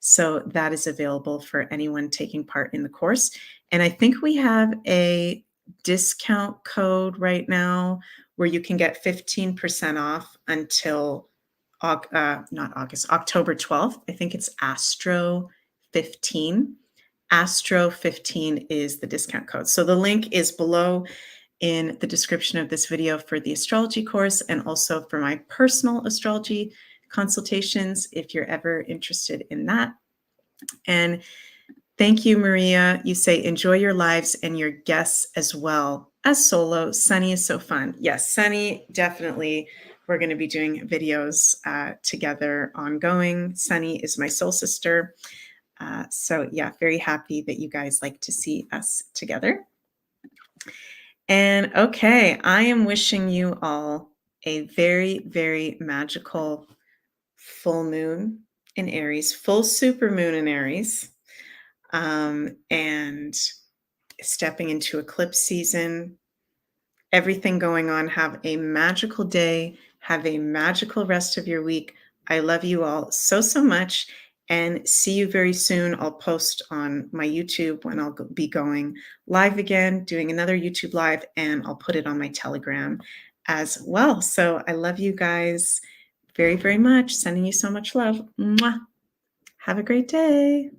S1: So that is available for anyone taking part in the course. And I think we have a discount code right now where you can get 15% off until October 12th. I think it's Astro 15. Astro 15 is the discount code. So the link is below in the description of this video for the astrology course, and also for my personal astrology consultations if you're ever interested in that. And thank you, Maria. You say enjoy your lives and your guests as well as solo. Sunny is so fun. Yes, Sunny, definitely. We're going to be doing videos together ongoing. Sunny is my soul sister. So yeah, very happy that you guys like to see us together. And okay, I am wishing you all a very, very magical full moon in Aries, full super moon in Aries, and stepping into eclipse season. Everything going on. Have a magical day. Have a magical rest of your week. I love you all so, so much, and see you very soon. I'll post on my YouTube when I'll be going live again, doing another YouTube live, and I'll put it on my Telegram as well. So I love you guys very, very much. Sending you so much love. Mwah. Have a great day.